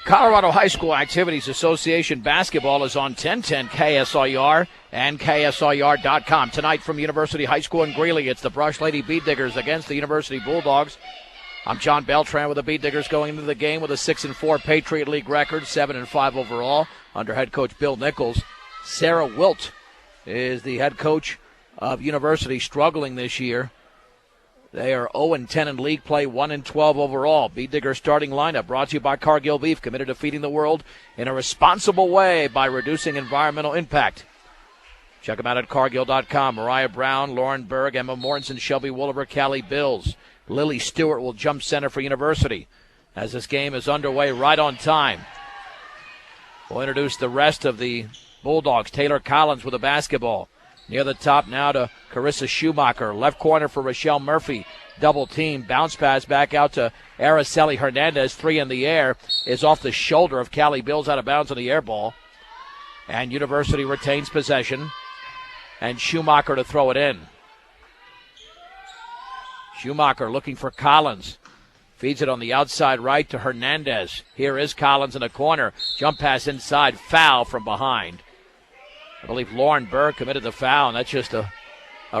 Colorado High School Activities Association basketball is on 1010 KSIR and KSIR.com. Tonight from University High School in Greeley, it's the Brush Lady Bead Diggers against the University Bulldogs. I'm John Beltran with the Bead Diggers going into the game with a 6-4 Patriot League record, 7-5 overall under head coach Bill Nichols. Sarah Wilt is the head coach of University, struggling this year. They are 0-10 in league play, 1-12 overall. Bead Digger starting lineup brought to you by Cargill Beef, committed to feeding the world in a responsible way by reducing environmental impact. Check them out at Cargill.com. Mariah Brown, Lauren Berg, Emma Mortensen, Shelby Wooliver, Callie Bills. Lily Stewart will jump center for University as this game is underway right on time. We'll introduce the rest of the Bulldogs. Taylor Collins with a basketball. Near the top now to Carissa Schumacher. Left corner for Rochelle Murphy. Double team. Bounce pass back out to Araceli Hernandez. Three in the air. Is off the shoulder of Callie Bills, out of bounds on the air ball. And University retains possession. And Schumacher to throw it in. Schumacher looking for Collins. Feeds it on the outside right to Hernandez. Here is Collins in the corner. Jump pass inside. Foul from behind. I believe Lauren Berg committed the foul, and that's just a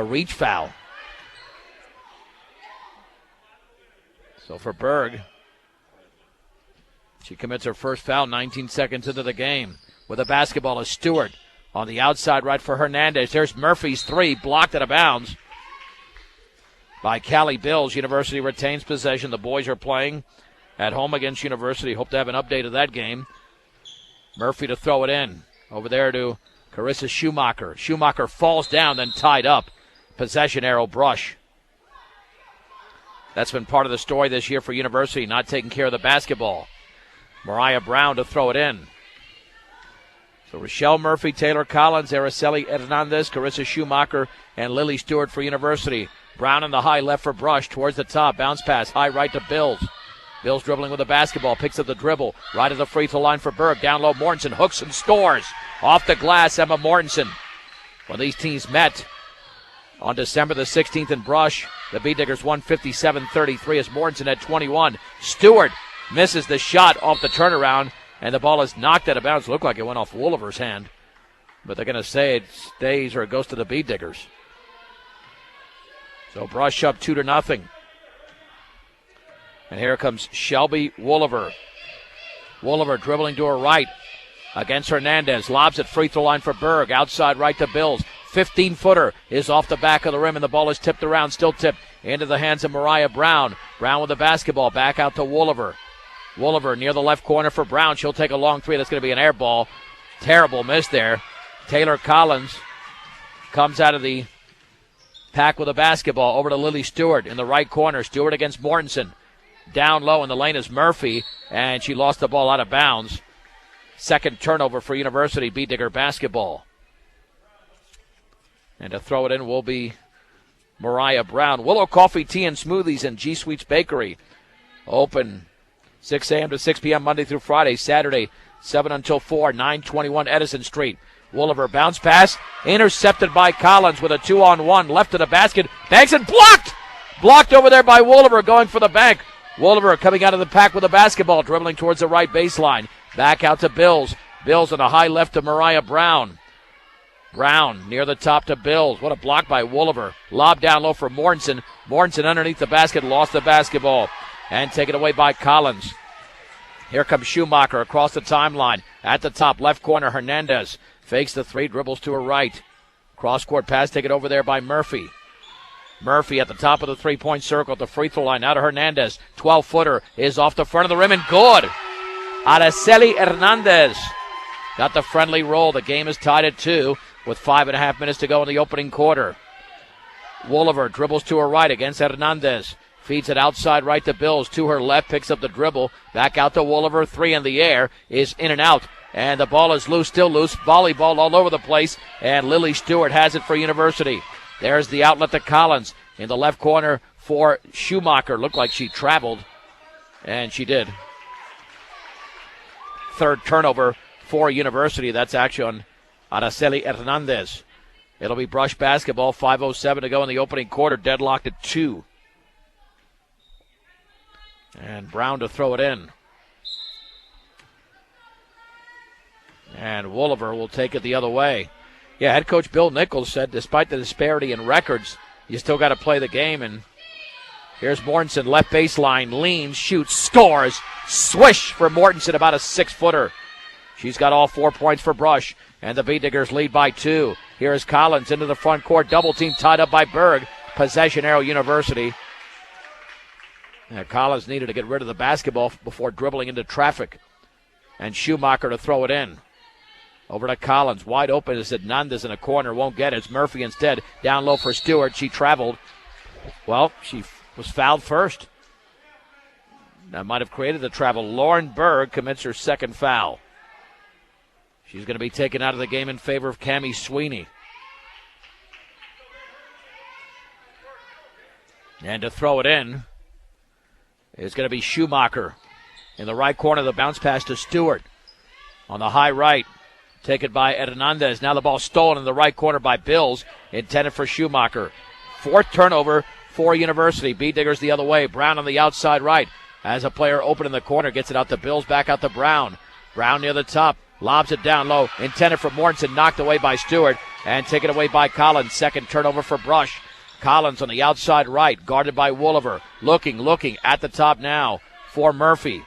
reach foul. So for Berg, she commits her first foul 19 seconds into the game. With the basketball is Stewart on the outside right for Hernandez. There's Murphy's three, blocked out of bounds by Callie Bills. University retains possession. The boys are playing at home against University. Hope to have an update of that game. Murphy to throw it in. Over there to Carissa Schumacher. Schumacher falls down, then tied up. Possession arrow Brush. That's been part of the story this year for University, not taking care of the basketball. Mariah Brown to throw it in. So Rochelle Murphy, Taylor Collins, Araceli Hernandez, Carissa Schumacher, and Lily Stewart for University. Brown in the high left for Brush, towards the top. Bounce pass, high right to Bills. Bills dribbling with the basketball, picks up the dribble. Right at the free throw line for Berg. Down low, Mortensen hooks and scores. Off the glass, Emma Mortensen. When these teams met on December the 16th in Brush, the Bead Diggers won 57-33 as Mortensen had 21. Stewart misses the shot off the turnaround, and the ball is knocked out of bounds. It looked like it went off Wooliver's hand, but they're going to say it stays or it goes to the Bead Diggers. So Brush up 2-0. And here comes Shelby Wooliver. Wooliver dribbling to her right against Hernandez. Lobs at free throw line for Berg. Outside right to Bills. 15-footer is off the back of the rim, and the ball is tipped around. Still tipped into the hands of Mariah Brown. Brown with the basketball. Back out to Wooliver. Wooliver near the left corner for Brown. She'll take a long three. That's going to be an air ball. Terrible miss there. Taylor Collins comes out of the pack with a basketball. Over to Lily Stewart in the right corner. Stewart against Mortensen. Down low in the lane is Murphy, and she lost the ball out of bounds. Second turnover for University Bead Digger basketball. And to throw it in will be Mariah Brown. Willow Coffee, Tea, and Smoothies and G Sweets Bakery. Open 6 a.m. to 6 p.m. Monday through Friday. Saturday, 7 until 4, 921 Edison Street. Wooliver bounce pass, intercepted by Collins with a 2-on-1. Left to the basket, banks and blocked! Blocked over there by Wooliver, going for the bank. Wooliver coming out of the pack with a basketball, dribbling towards the right baseline. Back out to Bills. Bills on a high left to Mariah Brown. Brown near the top to Bills. What a block by Wooliver. Lob down low for Mortensen. Mortensen underneath the basket, lost the basketball. And taken away by Collins. Here comes Schumacher across the timeline. At the top, left corner, Hernandez. Fakes the three, dribbles to her right. Cross-court pass taken over there by Murphy. Murphy at the top of the three-point circle at the free throw line. Out to Hernandez. 12-footer is off the front of the rim and good. Araceli Hernandez got the friendly roll. The game is tied at 2 with 5.5 minutes to go in the opening quarter. Wooliver dribbles to her right against Hernandez. Feeds it outside right to Bills. To her left, picks up the dribble. Back out to Wooliver. Three in the air is in and out. And the ball is loose, still loose. Volleyball all over the place. And Lily Stewart has it for University. There's the outlet to Collins in the left corner for Schumacher. Looked like she traveled, and she did. Third turnover for University. That's actually on Araceli Hernandez. It'll be Brush basketball. 5:07 to go in the opening quarter. Deadlocked at 2. And Brown to throw it in. And Wooliver will take it the other way. Yeah, head coach Bill Nichols said despite the disparity in records, you still got to play the game. And here's Mortensen, left baseline, leans, shoots, scores. Swish for Mortensen, about a 6-footer. She's got all 4 points for Brush. And the Bee Diggers lead by 2. Here is Collins into the front court. Double team tied up by Berg. Possession arrow University. Collins needed to get rid of the basketball before dribbling into traffic. And Schumacher to throw it in. Over to Collins. Wide open is Hernandez in a corner. Won't get it. It's Murphy instead. Down low for Stewart. She traveled. Well, she was fouled first. That might have created the travel. Lauren Berg commits her second foul. She's going to be taken out of the game in favor of Cammie Sweeney. And to throw it in is going to be Schumacher. In the right corner, the bounce pass to Stewart. On the high right, taken by Hernandez. Now the ball stolen in the right corner by Bills, intended for Schumacher. Fourth turnover for University. Bee Diggers the other way. Brown on the outside right. As a player open in the corner, gets it out to Bills, back out to Brown. Brown near the top, lobs it down low. Intended for Mortensen, knocked away by Stewart, and taken away by Collins. Second turnover for Brush. Collins on the outside right, guarded by Wooliver. Looking at the top now for Murphy.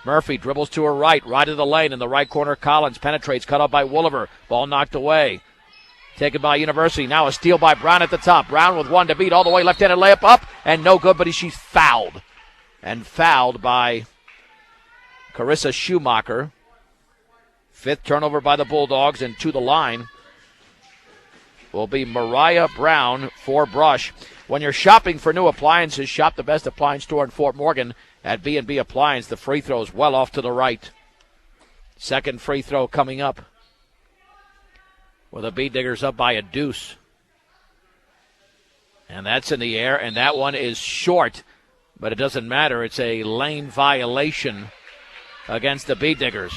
Murphy dribbles to her right of the lane in the right corner. Collins penetrates, cut off by Wooliver. Ball knocked away. Taken by University. Now a steal by Brown at the top. Brown with one to beat all the way. Left-handed layup up and no good, but she's fouled. And fouled by Carissa Schumacher. Fifth turnover by the Bulldogs, and to the line will be Mariah Brown for Brush. When you're shopping for new appliances, shop the best appliance store in Fort Morgan at B&B Appliance. The free throw is well off to the right. Second free throw coming up, with the Bee Diggers up by a deuce. And that's in the air, and that one is short, but it doesn't matter. It's a lane violation against the Bee Diggers.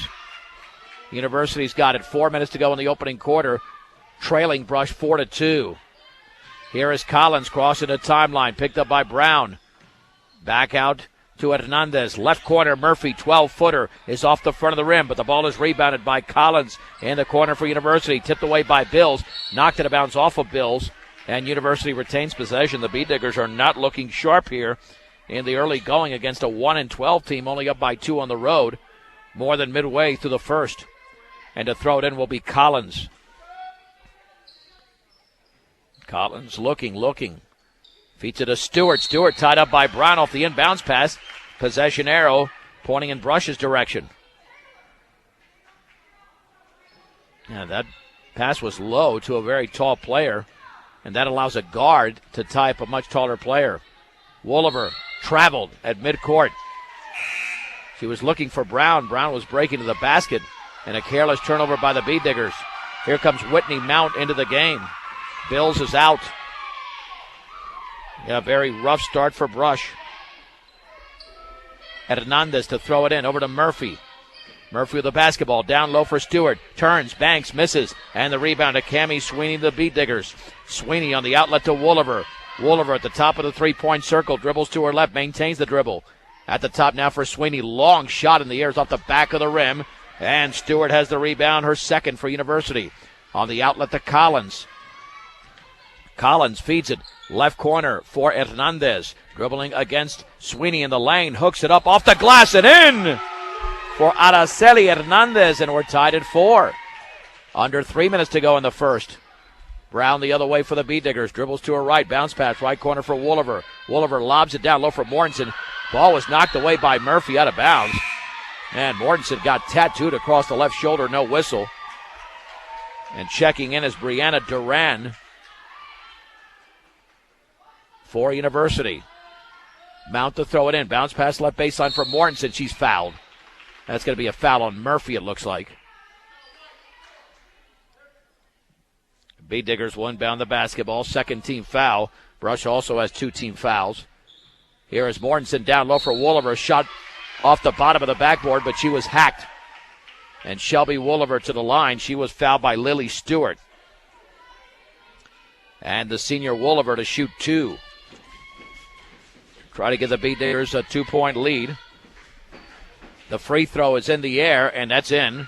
University's got it. 4 minutes to go in the opening quarter, trailing Brush 4-2. Here is Collins crossing the timeline, picked up by Brown. Back out to Hernandez. Left corner, Murphy, 12-footer, is off the front of the rim, but the ball is rebounded by Collins in the corner for University. Tipped away by Bills. Knocked it a bounce off of Bills, and University retains possession. The Bee Diggers are not looking sharp here in the early going against a 1-12 team, only up by 2 on the road, more than midway through the first. And to throw it in will be Collins. Collins looking. Feeds it to Stewart. Stewart tied up by Brown off the inbounds pass. Possession arrow pointing in Brush's direction. Yeah, that pass was low to a very tall player, and that allows a guard to tie up a much taller player. Wooliver traveled at midcourt. She was looking for Brown. Brown was breaking to the basket, and a careless turnover by the Bee Diggers. Here comes Whitney Mount into the game. Bills is out. Yeah, very rough start for Brush. Hernandez to throw it in, over to Murphy. Murphy with the basketball, down low for Stewart. Turns, banks, misses, and the rebound to Cammie Sweeney, the Bee Diggers. Sweeney on the outlet to Wooliver. Wooliver at the top of the three-point circle, dribbles to her left, maintains the dribble. At the top now for Sweeney, long shot in the air, is off the back of the rim, and Stewart has the rebound, her second for University. On the outlet to Collins. Collins feeds it, left corner for Hernandez. Dribbling against Sweeney in the lane, hooks it up off the glass and in for Araceli Hernandez, and we're tied at 4. Under 3 minutes to go in the first. Brown the other way for the Bee Diggers, dribbles to her right, bounce pass, right corner for Wooliver. Wooliver lobs it down low for Mortensen. Ball was knocked away by Murphy out of bounds. And Mortensen got tattooed across the left shoulder, no whistle. And checking in is Brianna Duran for University. Mount to throw it in. Bounce pass left baseline for Mortensen. She's fouled. That's going to be a foul on Murphy, it looks like. Bee Diggers will inbound the basketball. Second team foul. Brush also has 2 team fouls. Here is Mortensen down low for Wooliver. Shot off the bottom of the backboard, but she was hacked. And Shelby Wooliver to the line. She was fouled by Lily Stewart. And the senior Wooliver to shoot 2. Try to give the Bee Diggers a 2-point lead. The free throw is in the air, and that's in.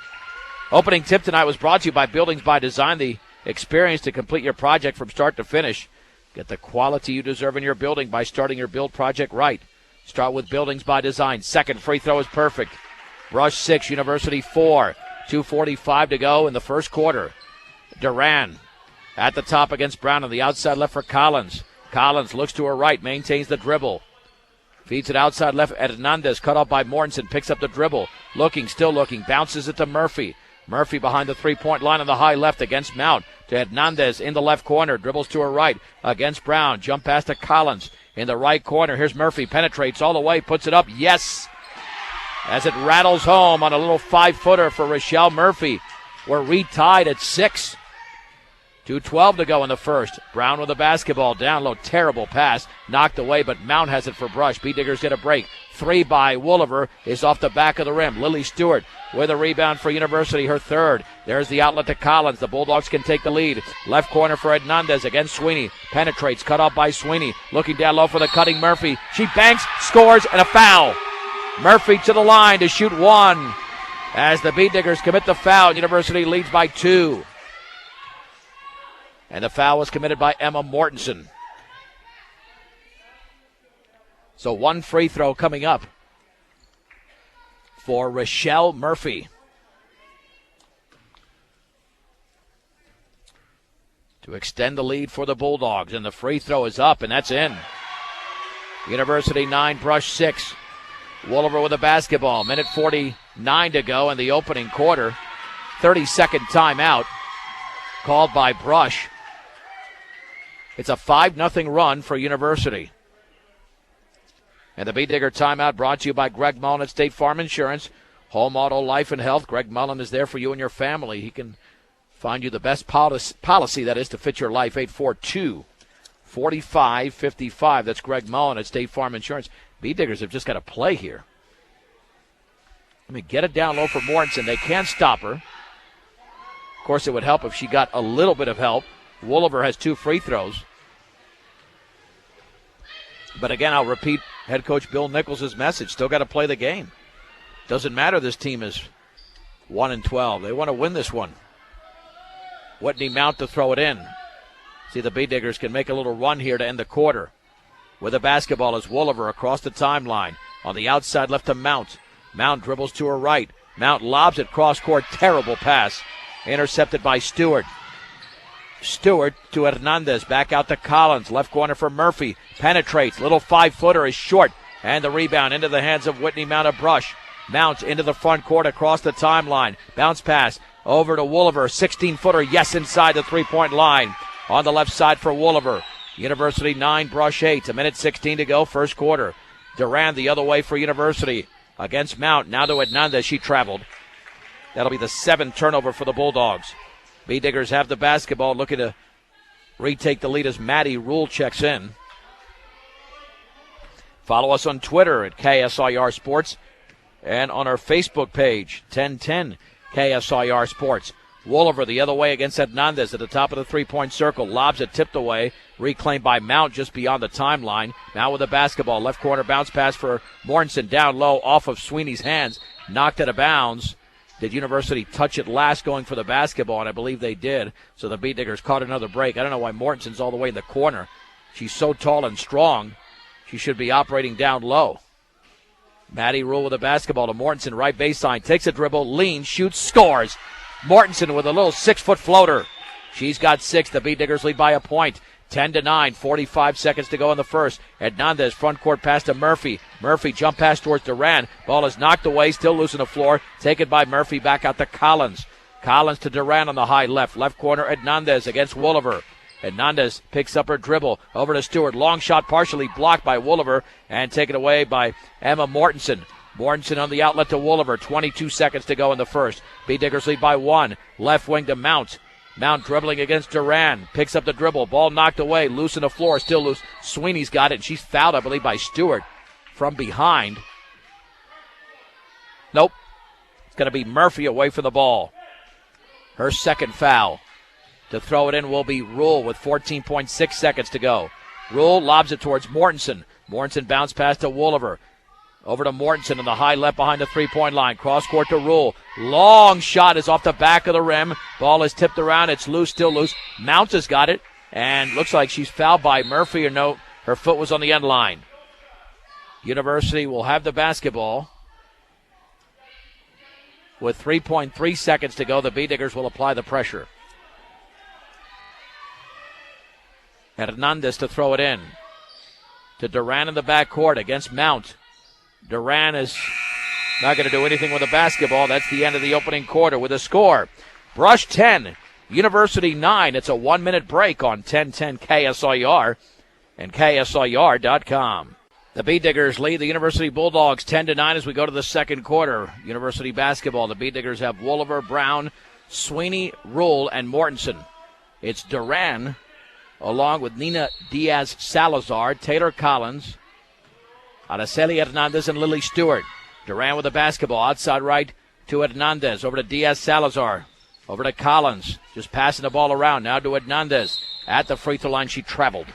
Opening tip tonight was brought to you by Buildings by Design, the experience to complete your project from start to finish. Get the quality you deserve in your building by starting your build project right. Start with Buildings by Design. Second free throw is perfect. Brush 6, University 4. 2:45 to go in the first quarter. Duran at the top against Brown on the outside left for Collins. Collins looks to her right, maintains the dribble. Feeds it outside left at Hernandez, cut off by Mortensen, picks up the dribble. Still looking, bounces it to Murphy. Murphy behind the three-point line on the high left against Mount. To Hernandez in the left corner, dribbles to her right against Brown. Jump pass to Collins in the right corner. Here's Murphy, penetrates all the way, puts it up. Yes! As it rattles home on a little 5-footer for Rochelle Murphy. We're retied at 6. 2:12 to go in the first. Brown with the basketball down low. Terrible pass. Knocked away, but Mount has it for Brush. B-Diggers get a break. 3 by Wooliver is off the back of the rim. Lily Stewart with a rebound for University, her third. There's the outlet to Collins. The Bulldogs can take the lead. Left corner for Hernandez against Sweeney. Penetrates, cut off by Sweeney. Looking down low for the cutting Murphy. She banks, scores, and a foul. Murphy to the line to shoot 1. As the B-Diggers commit the foul, University leads by 2. And the foul was committed by Emma Mortensen. So 1 free throw coming up for Rochelle Murphy. To extend the lead for the Bulldogs. And the free throw is up, and that's in. University 9, Brush 6. Wooliver with the basketball. Minute 49 to go in the opening quarter. 30-second timeout called by Brush. It's a 5-0 run for University. And the B-Digger timeout brought to you by Greg Mullen at State Farm Insurance. Home, auto, life, and health. Greg Mullen is there for you and your family. He can find you the best policy that is to fit your life. 842-4555. That's Greg Mullen at State Farm Insurance. B-Diggers have just got to play here. I mean, get it down low for Mortensen. They can't stop her. Of course, it would help if she got a little bit of help. Wooliver has 2 free throws. But again, I'll repeat head coach Bill Nichols' message. Still got to play the game. Doesn't matter this team is 1-12. They want to win this one. Whitney Mount to throw it in. See, the B-Diggers can make a little run here to end the quarter. With the basketball is Wooliver across the timeline. On the outside left to Mount. Mount dribbles to her right. Mount lobs it cross court. Terrible pass. Intercepted by Stewart. Stewart to Hernandez. Back out to Collins. Left corner for Murphy. Penetrates. Little 5-footer is short. And the rebound into the hands of Whitney Mount of Brush. Mount into the front court across the timeline. Bounce pass over to Wooliver. 16-footer. Yes, inside the three-point line. On the left side for Wooliver. University 9, Brush 8. A minute 16 to go, first quarter. Duran the other way for University against Mount. Now to Hernandez. She traveled. That'll be the 7th turnover for the Bulldogs. B-Diggers have the basketball, looking to retake the lead as Maddie Rule checks in. Follow us on Twitter at KSIR Sports and on our Facebook page, 1010 KSIR Sports. Wooliver the other way against Hernandez at the top of the three-point circle. Lobs it tipped away. Reclaimed by Mount just beyond the timeline. Now with the basketball. Left corner bounce pass for Mortensen. Down low off of Sweeney's hands. Knocked out of bounds. Did University touch it last going for the basketball? And I believe they did. So the B-Diggers caught another break. I don't know why Mortensen's all the way in the corner. She's so tall and strong. She should be operating down low. Maddie Rule with the basketball to Mortensen. Right baseline. Takes a dribble. Leans. Shoots. Scores. Mortensen with a little 6-foot floater. She's got 6. The B-Diggers lead by a point. 10-9. 45 seconds to go in the first. Hernandez front court pass to Murphy. Murphy jump pass towards Duran. Ball is knocked away. Still loose on the floor. Taken by Murphy. Back out to Collins. Collins to Duran on the high left. Left corner Hernandez against Wooliver. Hernandez picks up her dribble. Over to Stewart. Long shot partially blocked by Wooliver and taken away by Emma Mortensen. Mortensen on the outlet to Wooliver. 22 seconds to go in the first. B-Diggers lead by 1. Left wing to Mount. Mount dribbling against Duran. Picks up the dribble. Ball knocked away. Loose on the floor. Still loose. Sweeney's got it. And she's fouled, I believe, by Stewart from behind. Nope. It's going to be Murphy away from the ball. Her second foul. To throw it in will be Rule with 14.6 seconds to go. Rule lobs it towards Mortensen. Mortensen bounce pass to Wooliver. Over to Mortensen in the high left behind the three-point line. Cross court to Rule. Long shot is off the back of the rim. Ball is tipped around. It's loose, still loose. Mounts has got it. And looks like she's fouled by Murphy, or no, her foot was on the end line. University will have the basketball. With 3.3 seconds to go, the B-Diggers will apply the pressure. Hernandez to throw it in. To Duran in the backcourt against Mount. Duran is not going to do anything with the basketball. That's the end of the opening quarter with a score. Brush 10, University 9. It's a 1-minute break on 1010 KSIR and KSIR.com. The B-Diggers lead the University Bulldogs 10-9 as we go to the second quarter. University basketball. The B-Diggers have Wolliver, Brown, Sweeney, Rule, and Mortensen. It's Duran along with Nina Diaz-Salazar, Taylor Collins, Araceli Hernandez, and Lily Stewart. Duran with the basketball. Outside right to Hernandez. Over to Diaz-Salazar. Over to Collins. Just passing the ball around. Now to Hernandez. At the free throw line, she traveled.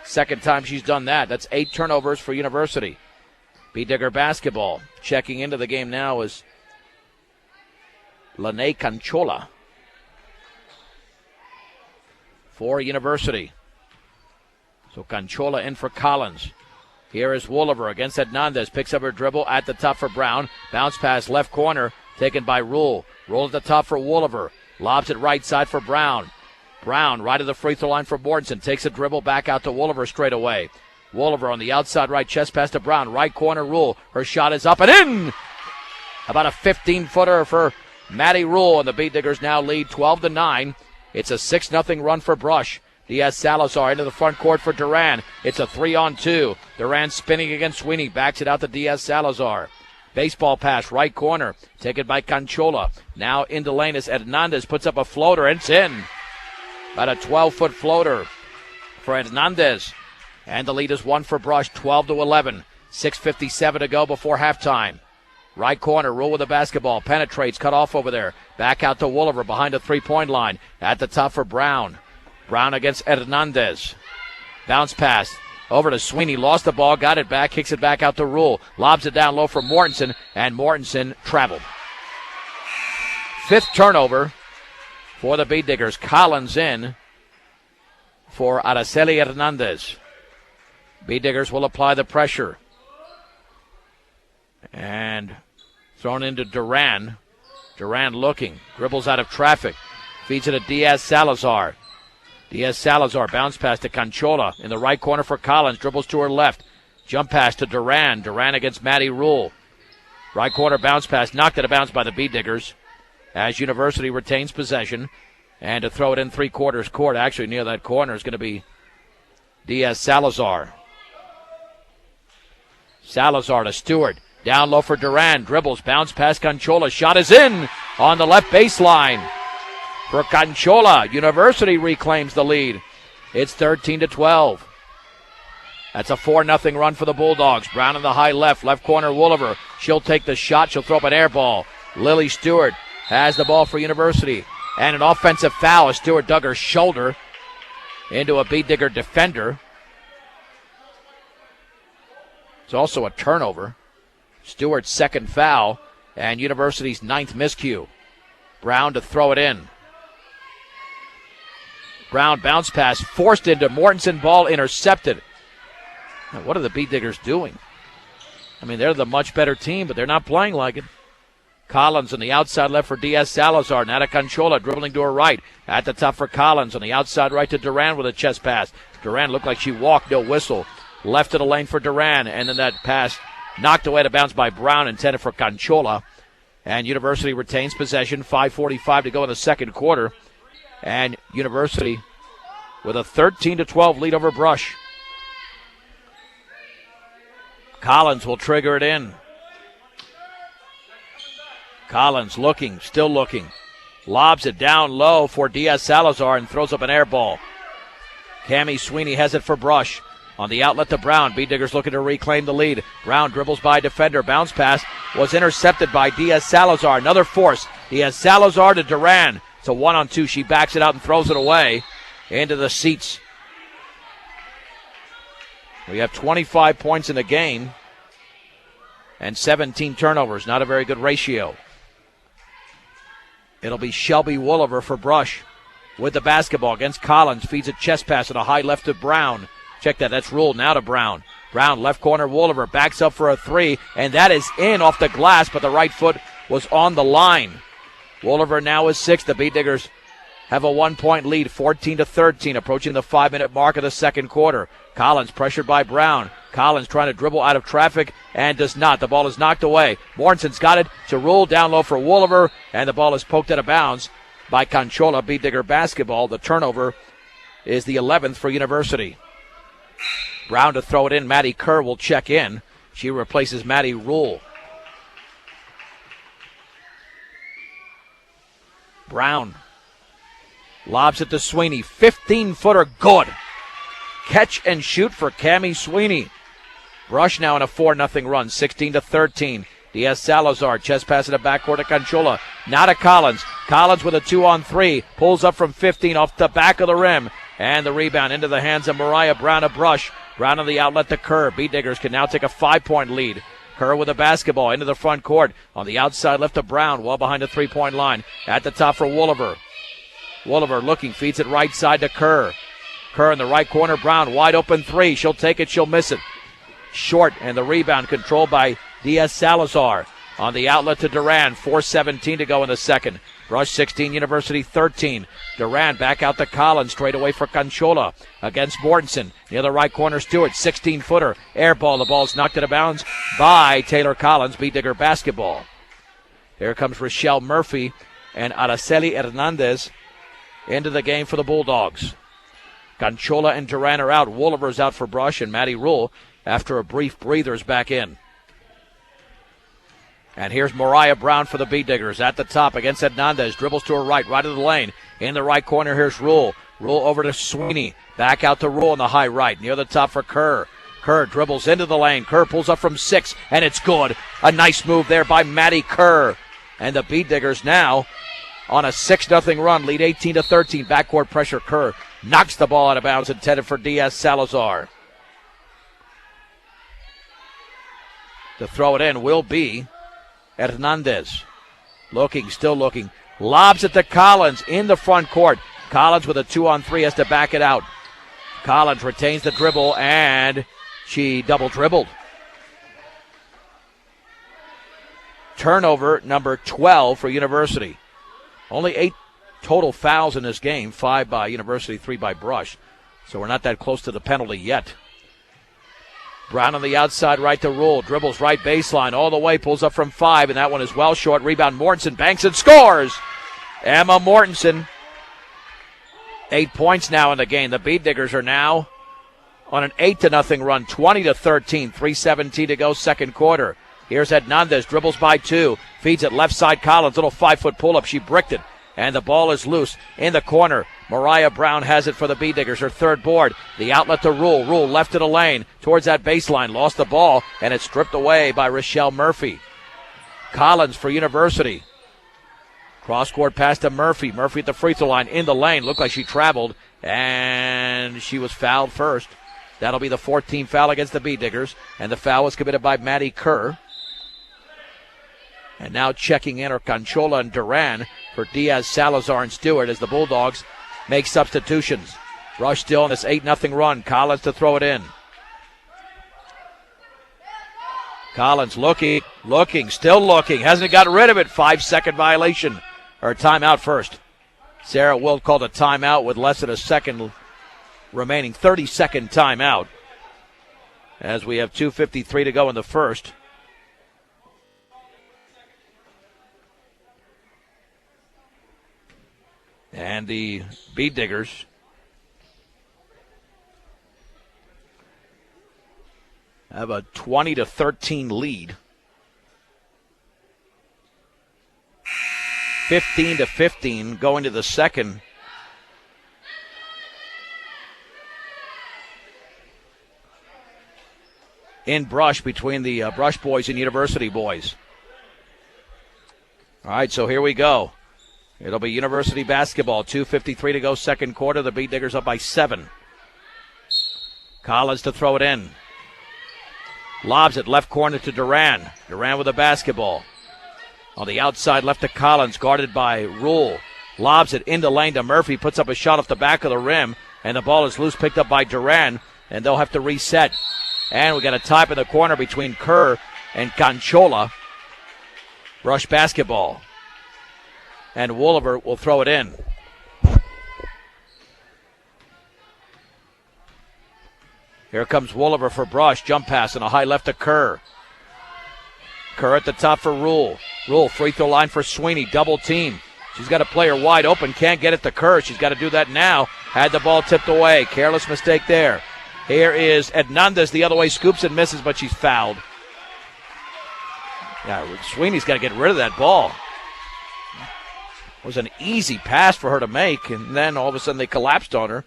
Second time she's done that. That's 8 turnovers for University. B-Digger basketball. Checking into the game now is Lene Canchola for University. So Canchola in for Collins. Here is Wolliver against Hernandez. Picks up her dribble at the top for Brown. Bounce pass left corner taken by Rule. Rule at the top for Wolliver. Lobs it right side for Brown. Brown right of the free throw line for Mortensen. Takes a dribble back out to Wolliver straight away. Wolliver on the outside right, chest pass to Brown. Right corner, Rule. Her shot is up and in! About a 15-footer for Maddie Rule, and the B-Diggers now lead 12-9. It's a 6-0 run for Brush. Diaz-Salazar into the front court for Duran. It's a 3-on-2. Duran spinning against Sweeney. Backs it out to Diaz-Salazar. Baseball pass, right corner. Taken by Canchola. Now into lane as Hernandez puts up a floater, and it's in. About a 12-foot floater for Hernandez. And the lead is 1 for Brush, 12-11. 6:57 to go before halftime. Right corner, Rule with the basketball. Penetrates, cut off over there. Back out to Wolliver behind the three-point line. At the top for Brown. Brown against Hernandez. Bounce pass over to Sweeney. Lost the ball, got it back, kicks it back out to Rule. Lobs it down low for Mortensen, and Mortensen traveled. 5th turnover for the B-Diggers. Collins in for Araceli Hernandez. B-Diggers will apply the pressure. And thrown into Duran. Duran looking. Dribbles out of traffic. Feeds it to Diaz-Salazar. Diaz-Salazar bounce pass to Canchola in the right corner for Collins. Dribbles to her left. Jump pass to Duran. Duran against Maddie Rule. Right corner bounce pass. Knocked out of bounds by the B-Diggers as University retains possession. And to throw it in three-quarters court, actually near that corner, is going to be Diaz-Salazar. Salazar to Stewart. Down low for Duran. Dribbles. Bounce pass Canchola. Shot is in on the left baseline for Canchola. University reclaims the lead. It's 13-12. That's a 4-0 run for the Bulldogs. Brown in the high left. Left corner, Wolliver. She'll take the shot. She'll throw up an air ball. Lily Stewart has the ball for University. And an offensive foul as Stewart dug her shoulder into a B-Digger defender. It's also a turnover. Stewart's second foul and University's 9th miscue. Brown to throw it in. Brown bounce pass forced into Mortensen. Ball intercepted. Now, what are the B-Diggers doing? I mean, they're the much better team, but they're not playing like it. Collins on the outside left for Diaz-Salazar. Now to Canchola, dribbling to her right. At the top for Collins. On the outside right to Duran with a chest pass. Duran looked like she walked, no whistle. Left of the lane for Duran. And then that pass knocked away to bounce by Brown, intended for Canchola. And University retains possession. 5:45 to go in the second quarter. And University with a 13-12 lead over Brush. Collins will trigger it in. Collins looking, still looking. Lobs it down low for Diaz-Salazar and throws up an air ball. Cammie Sweeney has it for Brush. On the outlet to Brown. B-Diggers looking to reclaim the lead. Brown dribbles by defender. Bounce pass was intercepted by Diaz-Salazar. Another force. Diaz-Salazar to Duran. It's a 1-on-2. She backs it out and throws it away into the seats. We have 25 points in the game. and 17 turnovers. Not a very good ratio. It'll be Shelby Wooliver for Brush with the basketball against Collins. Feeds a chest pass and a high left to Brown. Check that. That's ruled. Now to Brown. Brown, left corner, Wooliver backs up for a three, and that is in off the glass, but the right foot was on the line. Wooliver now is 6. The Beat Diggers have a 1-point lead, 14-13, approaching the 5-minute mark of the second quarter. Collins pressured by Brown. Collins trying to dribble out of traffic and does not. The ball is knocked away. Mortensen's got it to Rule down low for Wooliver, and the ball is poked out of bounds by Conchola. Beat Digger basketball. The turnover is the 11th for University. Brown to throw it in. Maddie Kerr will check in. She replaces Maddie Rule. Brown lobs it to Sweeney. 15-footer good. Catch and shoot for Cammie Sweeney. Brush now in a 4-0 run, 16-13. Diaz Salazar, chest pass in the backcourt to Conchola. Now to Collins. Collins with a 2-on-3. Pulls up from 15 off the back of the rim. And the rebound into the hands of Mariah Brown of Brush. Brown on the outlet to Kerr. Beat Diggers can now take a 5-point lead. Kerr with a basketball into the front court. On the outside left to Brown, well behind the 3-point line. At the top for Wooliver. Wooliver looking, feeds it right side to Kerr. Kerr in the right corner, Brown, wide open three. She'll take it, she'll miss it. Short, and the rebound controlled by Diaz Salazar. On the outlet to Duran, 4:17 to go in the second. Brush 16, University 13. Duran back out to Collins, straight away for Conchola against Mortensen. Near the right corner, Stewart, 16-footer. Air ball, the ball's knocked out of bounds by Taylor Collins. Beat Digger basketball. Here comes Rochelle Murphy and Araceli Hernandez into the game for the Bulldogs. Conchola and Duran are out. Wooliver's out for Brush, and Maddie Rule, after a brief breather, is back in. And here's Mariah Brown for the Beat Diggers at the top against Hernandez. Dribbles to her right of the lane. In the right corner, here's Rule. Rule over to Sweeney. Back out to Rule in the high right. Near the top for Kerr. Kerr dribbles into the lane. Kerr pulls up from 6, and it's good. A nice move there by Maddie Kerr. And the Beat Diggers now on a 6-0 run, lead 18-13. Backcourt pressure. Kerr knocks the ball out of bounds, intended for Diaz Salazar. To throw it in will be Hernandez. Looking, still looking. Lobs it to Collins in the front court. Collins with a 2-on-3 has to back it out. Collins retains the dribble, and she double dribbled. Turnover number 12 for University. Only 8 total fouls in this game, 5 by University, 3 by Brush. So we're not that close to the penalty yet. Brown on the outside right to Rule. Dribbles right baseline all the way. Pulls up from 5, and that one is well short. Rebound Mortensen. Banks and scores. Emma Mortensen. 8 points now in the game. The Beat Diggers are now on an 8-0 run. 20-13. 3:17 to go second quarter. Here's Hernandez. Dribbles by 2. Feeds it left side Collins. Little 5-foot pull-up. She bricked it. And the ball is loose in the corner. Mariah Brown has it for the Beat Diggers, her third board. The outlet to Rule. Rule left of the lane towards that baseline. Lost the ball, and it's stripped away by Rochelle Murphy. Collins for University. Cross-court pass to Murphy. Murphy at the free throw line in the lane. Looked like she traveled, and she was fouled first. That'll be the 14th foul against the Beat Diggers, and the foul was committed by Maddie Kerr. And now checking in are Conchola and Duran for Diaz, Salazar, and Stewart as the Bulldogs make substitutions. Rush still in this 8-0 run. Collins to throw it in. Collins looking, still looking. Hasn't got rid of it. 5-second violation. Or timeout first. Sarah Wilt called a timeout with less than a second remaining. 30-second timeout. As we have 2:53 to go in the first. And the Beat Diggers have a 20-13 lead. 15-15 going to the second. In Brush between the Brush boys and University boys. All right, so here we go. It'll be University basketball. 2:53 to go second quarter. The Beat Diggers up by 7. Collins to throw it in. Lobs it left corner to Duran. Duran with the basketball. On the outside, left to Collins, guarded by Rule. Lobs it into lane to Murphy, puts up a shot off the back of the rim, and the ball is loose, picked up by Duran, and they'll have to reset. And we got a tie in the corner between Kerr and Canchola. Brush basketball. And Wooliver will throw it in. Here comes Wooliver for Brush. Jump pass and a high left to Kerr. Kerr at the top for Rule. Rule, free throw line for Sweeney. Double team. She's got a player wide open. Can't get it to Kerr. She's got to do that now. Had the ball tipped away. Careless mistake there. Here is Hernandez the other way. Scoops and misses, but she's fouled. Yeah, Sweeney's got to get rid of that ball. It was an easy pass for her to make, and then all of a sudden they collapsed on her.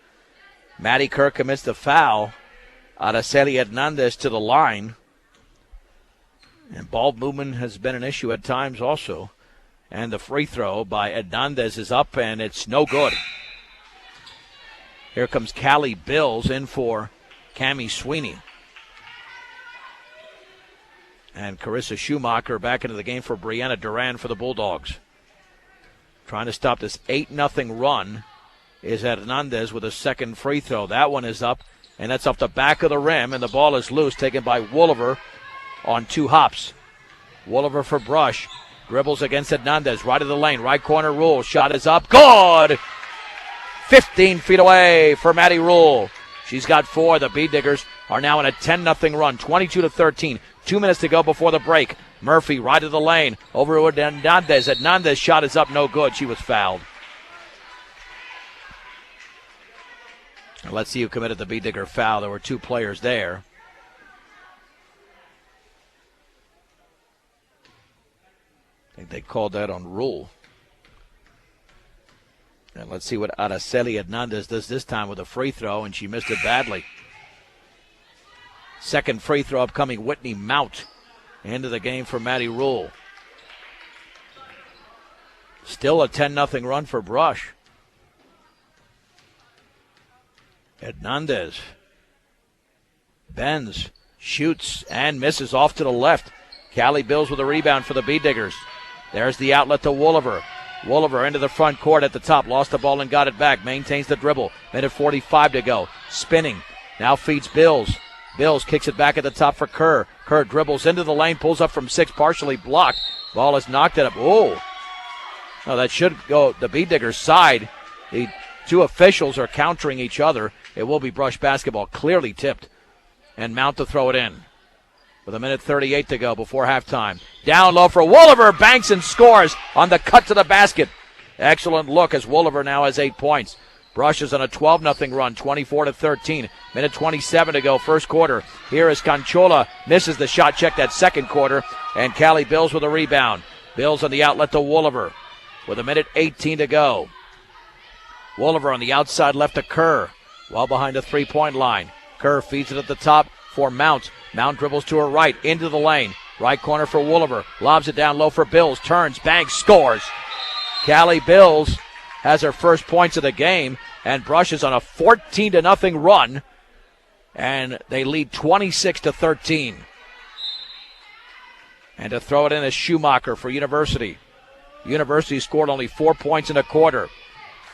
Maddie Kerr commits the foul. Araceli Hernandez to the line. And ball movement has been an issue at times also. And the free throw by Hernandez is up, and it's no good. Here comes Callie Bills in for Cammie Sweeney. And Carissa Schumacher back into the game for Brianna Duran for the Bulldogs. Trying to stop this 8-0 run is Hernandez with a second free throw. That one is up, and that's off the back of the rim, and the ball is loose, taken by Wooliver on 2 hops. Wooliver for Brush. Dribbles against Hernandez. Right of the lane. Right corner Rule. Shot is up. Good! 15 feet away for Maddie Rule. She's got 4. The Bee Diggers are now in a 10-0 run. 22-13. 2 minutes to go before the break. Murphy right of the lane. Over to Hernandez. Hernandez shot is up. No good. She was fouled. And let's see who committed the Bee Digger foul. There were 2 players there. I think they called that on Rule. And let's see what Araceli Hernandez does this time with a free throw, and she missed it badly. Second free throw upcoming, Whitney Mount. Into the game for Maddie Rule. Still a 10-0 run for Brush. Hernandez bends, shoots, and misses off to the left. Callie Bills with a rebound for the Bee Diggers. There's the outlet to Wooliver. Wooliver into the front court at the top. Lost the ball and got it back. Maintains the dribble. Minute 45 to go. Spinning. Now feeds Bills. Bills kicks it back at the top for Kerr. Kerr dribbles into the lane. Pulls up from 6. Partially blocked. Ball is knocked it up. Oh. No, that should go the Bee Diggers' side. The 2 officials are countering each other. It will be Brush basketball. Clearly tipped. And Mount to throw it in. With a minute 38 to go before halftime. Down low for Wooliver. Banks and scores on the cut to the basket. Excellent look as Wooliver now has 8 points. Brush is on a 12-0 run, 24-13. Minute 27 to go, first quarter. Here is Canchola. Misses the shot check that second quarter. And Callie Bills with a rebound. Bills on the outlet to Wooliver. With a minute 18 to go. Wooliver on the outside left to Kerr. Well behind the three-point line. Kerr feeds it at the top for Mount. Mount dribbles to her right, into the lane. Right corner for Wooliver. Lobs it down low for Bills. Turns, bangs, scores. Callie Bills has her first points of the game, and Brush is on a 14-0 run, and they lead 26-13. And to throw it in is Schumacher for University. University scored only 4 points in a quarter.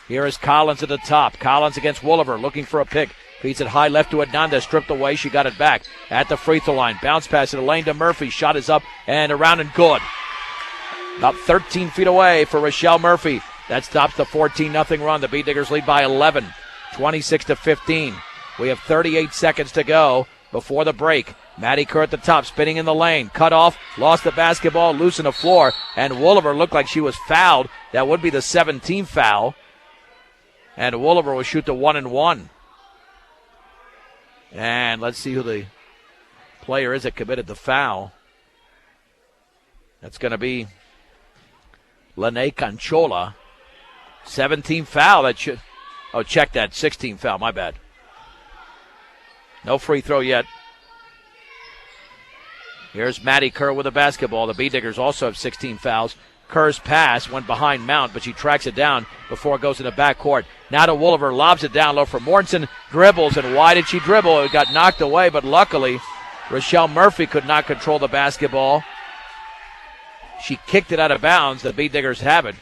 Here is Collins at the top. Collins against Wooliver, looking for a pick. Feeds it high left to Hernandez. Stripped away. She got it back at the free throw line. Bounce pass in the lane to Murphy. Shot is up and around and good. About 13 feet away for Rochelle Murphy. That stops the 14-0 run. The Bee Diggers lead by 11, 26-15. We have 38 seconds to go before the break. Maddie Kerr at the top, spinning in the lane. Cut off, lost the basketball, loose on the floor, and Wooliver looked like she was fouled. That would be the 17th foul. And Wooliver will shoot the 1-and-1. And let's see who the player is that committed the foul. That's going to be Lene Canchola. 17th foul. That should. Oh, check that. 16th foul. My bad. No free throw yet. Here's Maddie Kerr with a basketball. The Bee Diggers also have 16 fouls. Kerr's pass went behind Mount, but she tracks it down before it goes in the backcourt. Now to Wooliver, lobs it down low for Mortensen, dribbles, and why did she dribble? It got knocked away, but luckily Rochelle Murphy could not control the basketball. She kicked it out of bounds. The Bee Diggers have it.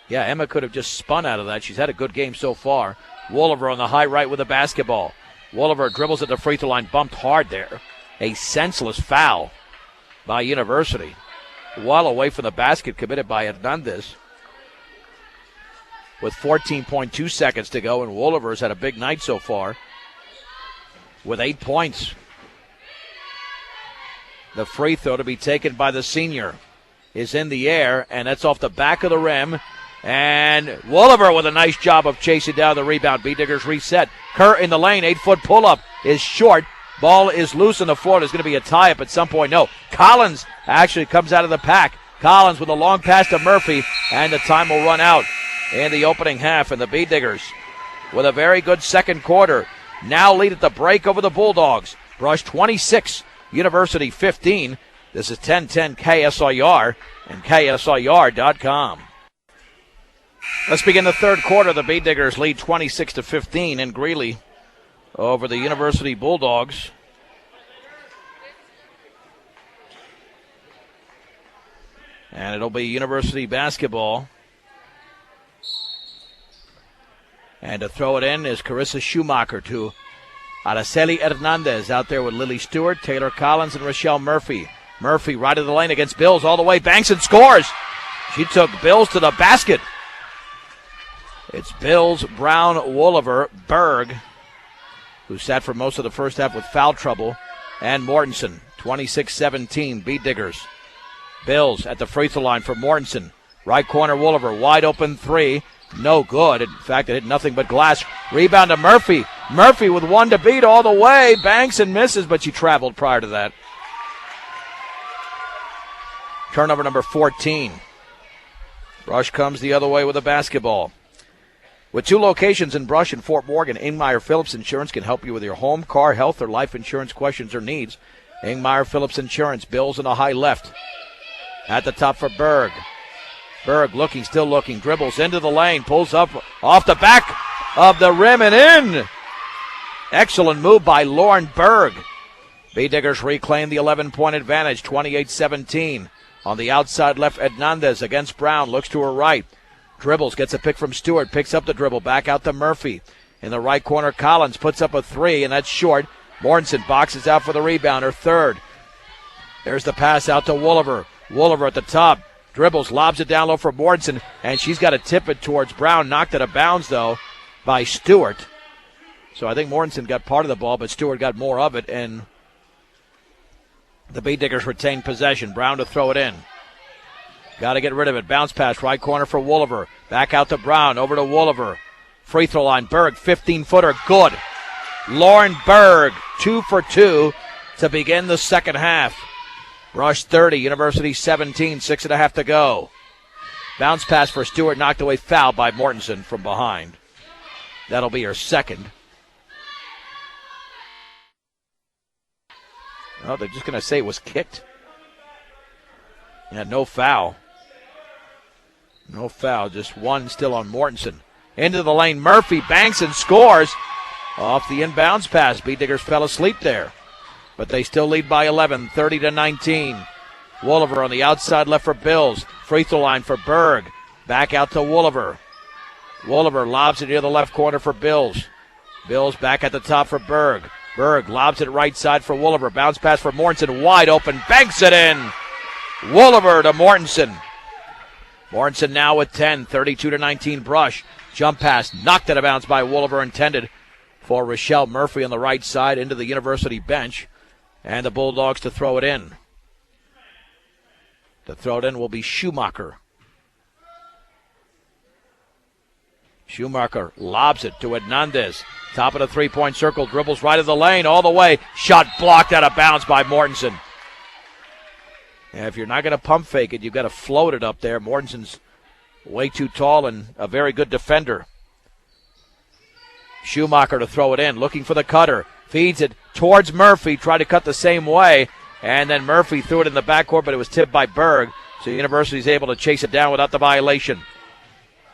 Yeah, Emma could have just spun out of that. She's had a good game so far. Wolliver on the high right with the basketball. Wolliver dribbles at the free throw line, bumped hard there. A senseless foul by University. Well away from the basket committed by Hernandez. With 14.2 seconds to go, and Wolliver's had a big night so far with 8 points. The free throw to be taken by the senior is in the air, and that's off the back of the rim. And Wolliver with a nice job of chasing down the rebound. Bee Diggers reset. Kerr in the lane, 8-foot pull-up is short. Ball is loose on the floor. There's going to be a tie-up at some point. No, Collins actually comes out of the pack. Collins with a long pass to Murphy, and the time will run out in the opening half. And the Bee Diggers, with a very good second quarter, now lead at the break over the Bulldogs. Brush 26, University 15. This is 1010 KSIR and KSIR.com. Let's begin the third quarter. The Bee Diggers lead 26-15 in Greeley over the University Bulldogs. And it'll be University basketball. And to throw it in is Carissa Schumacher to Araceli Hernandez out there with Lily Stewart, Taylor Collins, and Rochelle Murphy. Murphy right of the lane against Bills all the way, banks and scores. She took Bills to the basket. It's Bills, Brown, Wolliver, Berg, who sat for most of the first half with foul trouble, and Mortensen. 26-17, Bee Diggers. Bills at the free throw line for Mortensen. Right corner, Wolliver, wide open three. No good. In fact, it hit nothing but glass. Rebound to Murphy. Murphy with one to beat all the way. Banks and misses, but she traveled prior to that. Turnover number 14. Brush comes the other way with a basketball. With 2 locations in Brush and Fort Morgan, Ingmeyer Phillips Insurance can help you with your home, car, health, or life insurance questions or needs. Ingmeyer Phillips Insurance, Bills in the high left. At the top for Berg. Berg looking, still looking, dribbles into the lane, pulls up off the back of the rim and in. Excellent move by Lauren Berg. Bee Diggers reclaim the 11-point advantage, 28-17. On the outside left, Hernandez against Brown, looks to her right. Dribbles, gets a pick from Stewart, picks up the dribble, back out to Murphy. In the right corner, Collins puts up a three, and that's short. Mortensen boxes out for the rebound, her third. There's the pass out to Wolliver. Wolliver at the top, dribbles, lobs it down low for Mortensen, and she's got to tip it towards Brown. Knocked out of bounds, though, by Stewart. So I think Mortensen got part of the ball, but Stewart got more of it, and the Bee Diggers retain possession. Brown to throw it in. Got to get rid of it. Bounce pass, right corner for Wolliver. Back out to Brown, over to Wolliver. Free throw line, Berg, 15-footer, good. Lauren Berg, 2 for 2 to begin the second half. Brush 30, University 17, 6.5 to go. Bounce pass for Stewart, knocked away, foul by Mortensen from behind. That'll be her second. Oh, they're just going to say it was kicked. Yeah, no foul. No foul, just one still on Mortensen. Into the lane, Murphy banks and scores off the inbounds pass. Bee Diggers fell asleep there, but they still lead by 11, 30-19. Wolliver on the outside left for Bills. Free throw line for Berg. Back out to Wolliver. Wolliver lobs it near the left corner for Bills. Bills back at the top for Berg. Berg lobs it right side for Wolliver. Bounce pass for Mortensen, wide open, banks it in. Wolliver to Mortensen. Mortensen now with 10, 32-19 Brush. Jump pass knocked out of bounds by Wolliver, intended for Rochelle Murphy on the right side into the University bench. And the Bulldogs to throw it in. To throw it in will be Schumacher. Schumacher lobs it to Hernandez. Top of the three-point circle, dribbles right of the lane, all the way. Shot blocked out of bounds by Mortensen. And if you're not going to pump fake it, you've got to float it up there. Mortensen's way too tall and a very good defender. Schumacher to throw it in, looking for the cutter. Feeds it towards Murphy, tried to cut the same way. And then Murphy threw it in the backcourt, but it was tipped by Berg. So University's able to chase it down without the violation.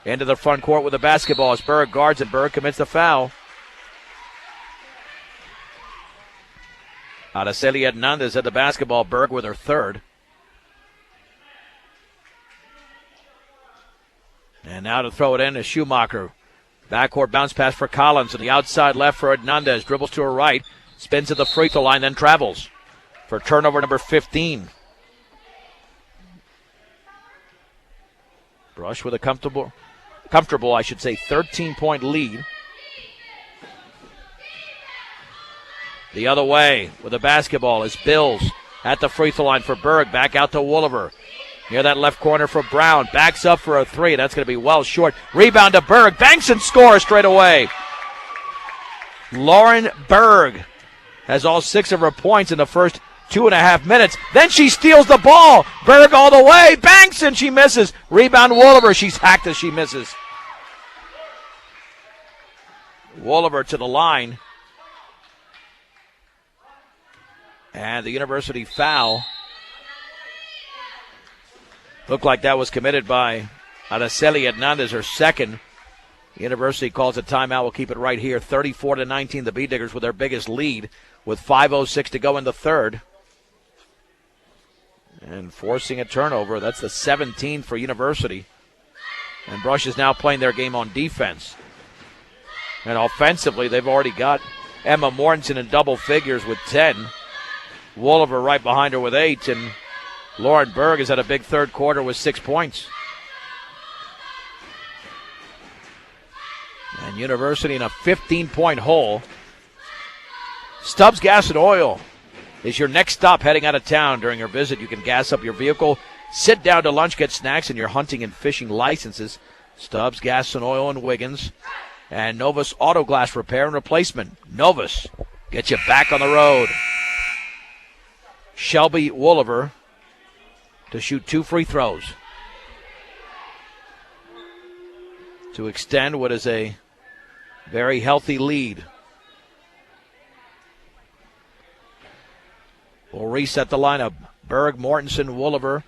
Into the front court with the basketball as Berg guards, and Berg commits the foul. Araceli Hernandez had the basketball. Berg with her third. And now to throw it in is Schumacher. Backcourt bounce pass for Collins. On the outside left for Hernandez. Dribbles to her right. Spins to the free throw line, then travels for turnover number 15. Brush with a comfortable, 13-point lead. The other way with the basketball is Bills at the free throw line for Berg. Back out to Wooliver. Near that left corner for Brown. Backs up for a three. That's going to be well short. Rebound to Berg. Banks and scores straight away. Lauren Berg has all 6 of her points in the first 2.5 minutes. Then she steals the ball. Berg all the way. Banks and she misses. Rebound Wooliver. She's hacked as she misses. Wooliver to the line. And the University foul. Looked like that was committed by Araceli Hernandez, her second. The University calls a timeout. We'll keep it right here. 34-19, the B-Diggers with their biggest lead with 5:06 to go in the third. And forcing a turnover. That's the 17 for University. And Brush is now playing their game on defense. And offensively, they've already got Emma Mortensen in double figures with 10. Wooliver right behind her with 8. And Lauren Berg has had a big third quarter with 6 points. And University in a 15-point hole. Stubbs Gas and Oil is your next stop heading out of town. During your visit, you can gas up your vehicle, sit down to lunch, get snacks, and your hunting and fishing licenses. Stubbs Gas and Oil in Wiggins. And Novus Auto Glass Repair and Replacement. Novus, get you back on the road. Shelby Wooliver to shoot 2 free throws to extend what is a very healthy lead. We'll reset the lineup. Berg, Mortensen, Wooliver,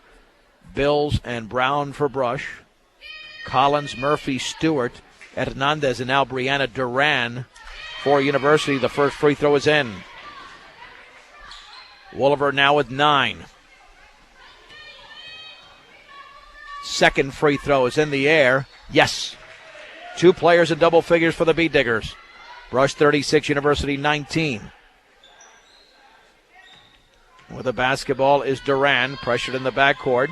Bills, and Brown for Brush. Collins, Murphy, Stewart, Hernandez, and now Brianna Duran for University. The first free throw is in. Wooliver now with 9. Second free throw is in the air. Yes. 2 players in double figures for the B-Diggers. Brush 36, University 19. With the basketball is Duran, pressured in the backcourt.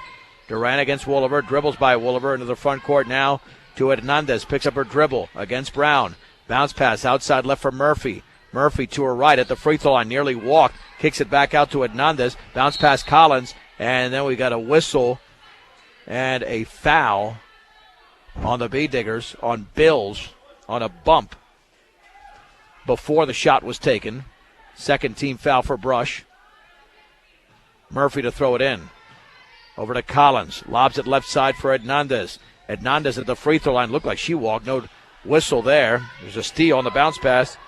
Duran against Wooliver, dribbles by Wooliver into the front court now to Hernandez. Picks up her dribble against Brown. Bounce pass outside left for Murphy. Murphy to her right at the free throw line, nearly walked. Kicks it back out to Hernandez. Bounce pass Collins, and then we got a whistle and a foul on the B-Diggers on Bills on a bump before the shot was taken. Second team foul for Brush. Murphy to throw it in. Over to Collins. Lobs it left side for Hernandez. Hernandez at the free throw line. Looked like she walked. No whistle there. There's a steal on the bounce pass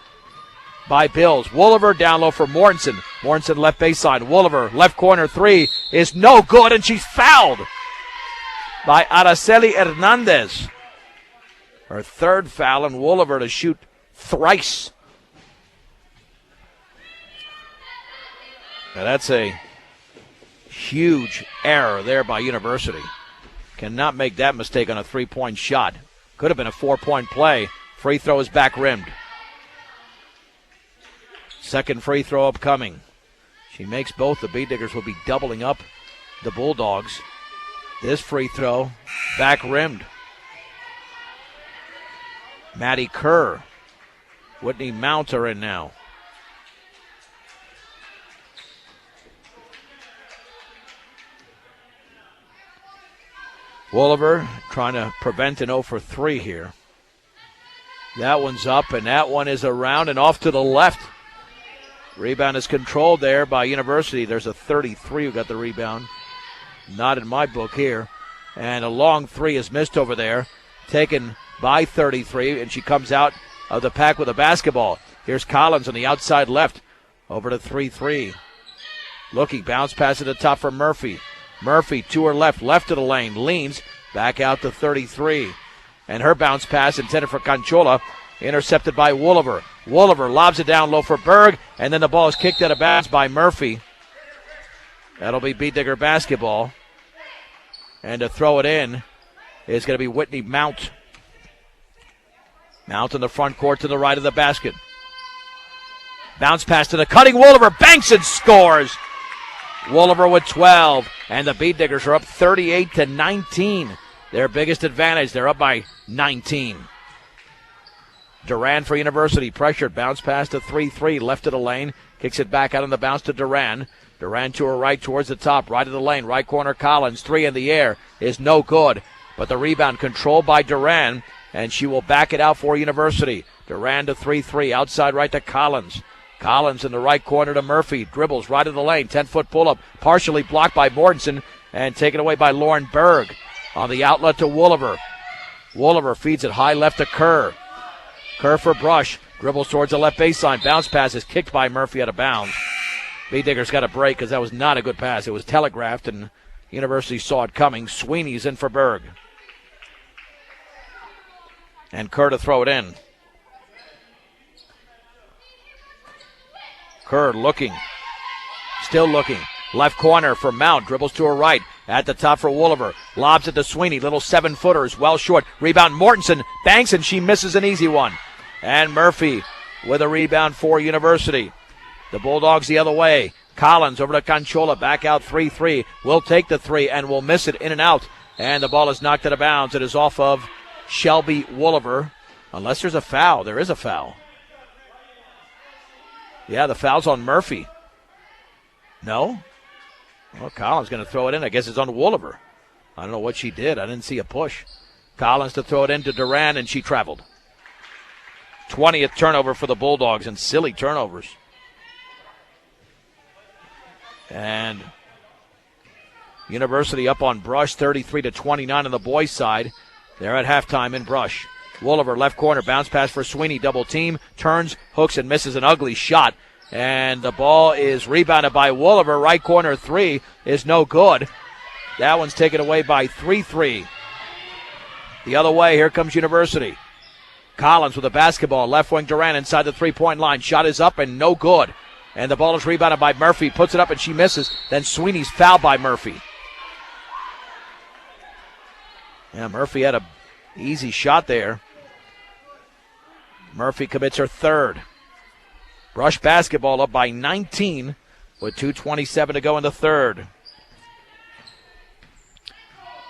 by Bills. Wooliver down low for Mortensen. Mortensen left baseline. Wooliver left corner 3 is no good, and she's fouled by Araceli Hernandez. Her third foul, and Wooliver to shoot thrice. Now that's a huge error there by University. Cannot make that mistake on a 3-point shot. Could have been a 4-point play. Free throw is back rimmed. Second free throw upcoming. She makes both. The B-Diggers will be doubling up the Bulldogs. This free throw back rimmed. Maddie Kerr. Whitney Mount are in now. Wooliver trying to prevent an 0 for 3 here. That one's up, and that one is around and off to the left. Rebound is controlled there by University. There's a 33 who got the rebound. Not in my book here. And a long 3 is missed over there. Taken by 33, and she comes out of the pack with a basketball. Here's Collins on the outside left. Over to 3-3. Looking, bounce pass at the top for Murphy. Murphy to her left, left of the lane, leans, back out to 33. And her bounce pass intended for Conchola Intercepted by Wooliver. Wooliver lobs it down low for Berg, and then the ball is kicked out of bounds by Murphy. That'll be Beat Digger basketball. And to throw it in is going to be Whitney Mount. Mount in the front court to the right of the basket. Bounce pass to the cutting Wooliver. Banks and scores. Wooliver with 12. And the Beat Diggers are up 38-19. Their biggest advantage. They're up by 19. Duran for University. Pressured. Bounce pass to 3-3. Left of the lane. Kicks it back out on the bounce to Duran. Duran to her right towards the top. Right of the lane. Right corner Collins. 3 in the air is no good. But the rebound controlled by Duran. And she will back it out for University. Duran to 3-3. Outside right to Collins. Collins in the right corner to Murphy. Dribbles right of the lane. 10-foot pull-up. Partially blocked by Mortensen. And taken away by Lauren Berg. On the outlet to Wooliver. Wooliver feeds it high left to Kerr. Kerr for Brush. Dribbles towards the left baseline. Bounce pass is kicked by Murphy out of bounds. Beat Diggers got a break because that was not a good pass. It was telegraphed and University saw it coming. Sweeney's in for Berg. And Kerr to throw it in. Kerr looking. Still looking. Left corner for Mount. Dribbles to her right. At the top for Wooliver. Lobs it to Sweeney. Little 7-footers. Well short. Rebound Mortensen. Banks and she misses an easy one. And Murphy with a rebound for University. The Bulldogs the other way. Collins over to Conchola. Back out 3-3. Will take the 3 and will miss it in and out. And the ball is knocked out of bounds. It is off of Shelby Wooliver. Unless there's a foul. There is a foul. Yeah, the foul's on Murphy. No? Well, Collins going to throw it in. I guess it's on Wooliver. I don't know what she did. I didn't see a push. Collins to throw it into Duran, and she traveled. 20th turnover for the Bulldogs, and silly turnovers. And University up on Brush, 33-29 on the boys' side. They're at halftime in Brush. Wooliver, left corner, bounce pass for Sweeney, double team, turns, hooks, and misses an ugly shot. And the ball is rebounded by Wooliver. Right corner 3 is no good. That one's taken away by 3-3. The other way, here comes University. Collins with a basketball, left wing Duran inside the three-point line. Shot is up and no good. And the ball is rebounded by Murphy. Puts it up and she misses. Then Sweeney's fouled by Murphy. Yeah, Murphy had a easy shot there. Murphy commits her third. Brush basketball up by 19 with 2:27 to go in the third.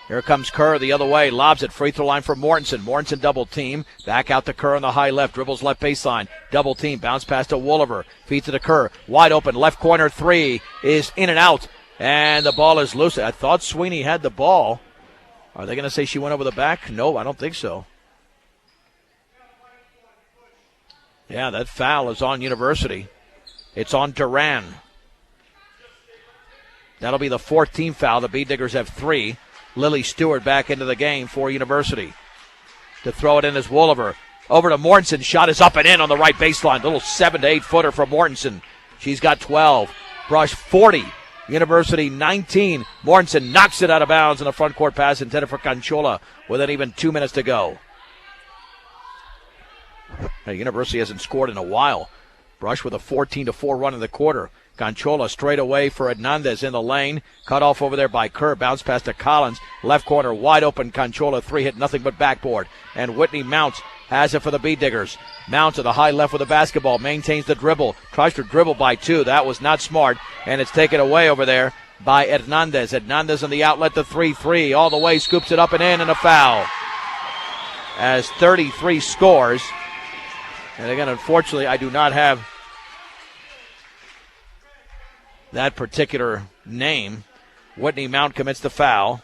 Here comes Kerr the other way. Lobs it. Free throw line for Mortensen. Mortensen double team. Back out to Kerr on the high left. Dribbles left baseline. Double team. Bounce pass to Wooliver. Feeds it to Kerr. Wide open. Left corner 3 is in and out. And the ball is loose. I thought Sweeney had the ball. Are they going to say she went over the back? No, I don't think so. Yeah, that foul is on University. It's on Duran. That'll be the 14th foul. The Beat Diggers have 3. Lily Stewart back into the game for University. To throw it in is Wooliver. Over to Mortensen. Shot is up and in on the right baseline. Little 7 to 8 footer for Mortensen. She's got 12. Brush 40. University 19. Mortensen knocks it out of bounds in the front court pass intended for Conchola with an even 2 minutes to go. University hasn't scored in a while. Brush with a 14-4 run in the quarter. Conchola straight away for Hernandez in the lane. Cut off over there by Kerr. Bounce pass to Collins. Left corner wide open. Conchola 3 hit nothing but backboard. And Whitney Mounts has it for the Beat Diggers. Mounts to the high left with the basketball. Maintains the dribble. Tries to dribble by 2. That was not smart. And it's taken away over there by Hernandez. Hernandez on the outlet to 3-3. All the way. Scoops it up and in and a foul. As 33 scores. And again, unfortunately, I do not have that particular name. Whitney Mount commits the foul.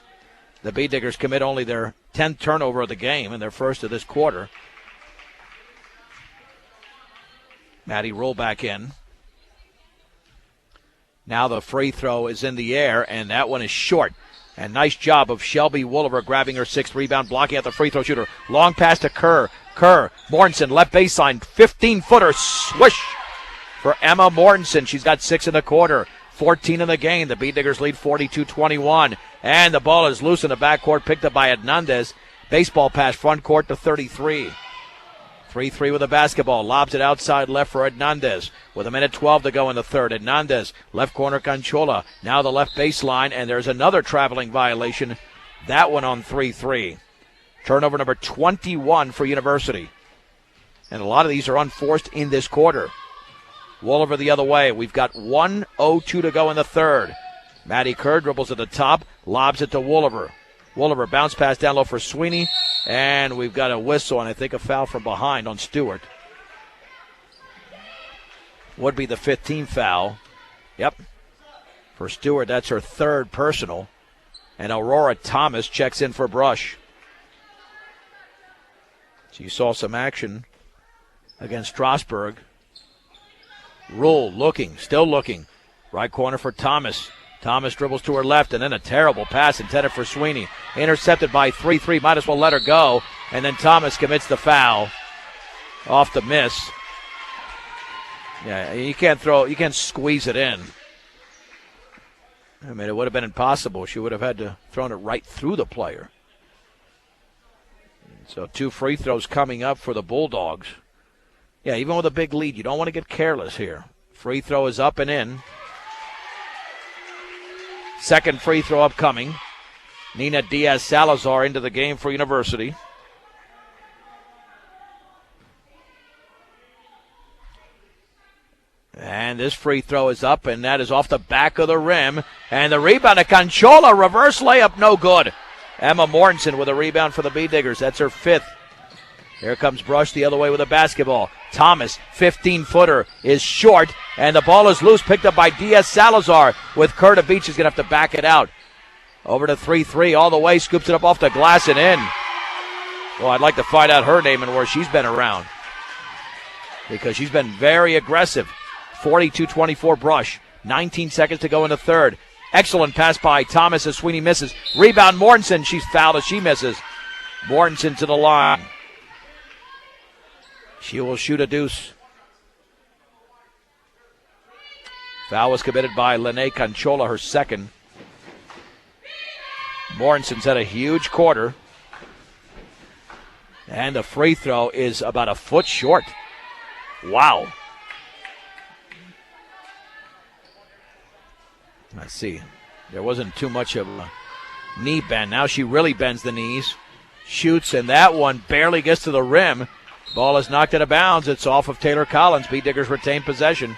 The Beat Diggers commit only their 10th turnover of the game and their first of this quarter. Maddie roll back in. Now the free throw is in the air, and that one is short. And nice job of Shelby Wooliver grabbing her 6th rebound, blocking out the free throw shooter. Long pass to Kerr. Kerr, Mortensen, left baseline, 15-footer, swish for Emma Mortensen. She's got 6 in the quarter, 14 in the game. The Beat Diggers lead 42-21. And the ball is loose in the backcourt, picked up by Hernandez. Baseball pass front court to 33. 3-3 with the basketball. Lobs it outside left for Hernandez. With 1:12 to go in the third. Hernandez, left corner Canchola. Now the left baseline, and there's another traveling violation. That one on 3-3. Turnover number 21 for University. And a lot of these are unforced in this quarter. Wolliver the other way. We've got 1:02 to go in the third. Maddie Kerr dribbles at the top, lobs it to Wolliver. Wolliver bounce pass down low for Sweeney, and we've got a whistle and I think a foul from behind on Stewart. Would be the 15th foul. Yep. For Stewart, that's her third personal. And Aurora Thomas checks in for Brush. So you saw some action against Strasburg. Rule looking, still looking. Right corner for Thomas. Thomas dribbles to her left, and then a terrible pass intended for Sweeney. Intercepted by 3-3. Might as well let her go. And then Thomas commits the foul off the miss. Yeah, you can't squeeze it in. I mean, it would have been impossible. She would have had to thrown it right through the player. So 2 free throws coming up for the Bulldogs. Yeah, even with a big lead, you don't want to get careless here. Free throw is up and in. Second free throw upcoming. Nina Diaz-Salazar into the game for University. And this free throw is up, and that is off the back of the rim. And the rebound to Canchola. Reverse layup, no good. Emma Mortensen with a rebound for the B-Diggers. That's her 5th. Here comes Brush the other way with a basketball. Thomas, 15-footer, is short, and the ball is loose, picked up by Diaz-Salazar. With Curta Beach, is going to have to back it out. Over to 3-3, all the way, scoops it up off the glass and in. Well, I'd like to find out her name and where she's been around, because she's been very aggressive. 42-24 Brush. 19 seconds to go in the third. Excellent pass by Thomas as Sweeney misses. Rebound Mortensen. She's fouled as she misses. Mortensen to the line. She will shoot a deuce. Foul was committed by Lene Canchola, her second. Mortensen's had a huge quarter. And the free throw is about a foot short. Wow. Let's see. There wasn't too much of a knee bend. Now she really bends the knees. Shoots, and that one barely gets to the rim. Ball is knocked out of bounds. It's off of Taylor Collins. B-Diggers retain possession.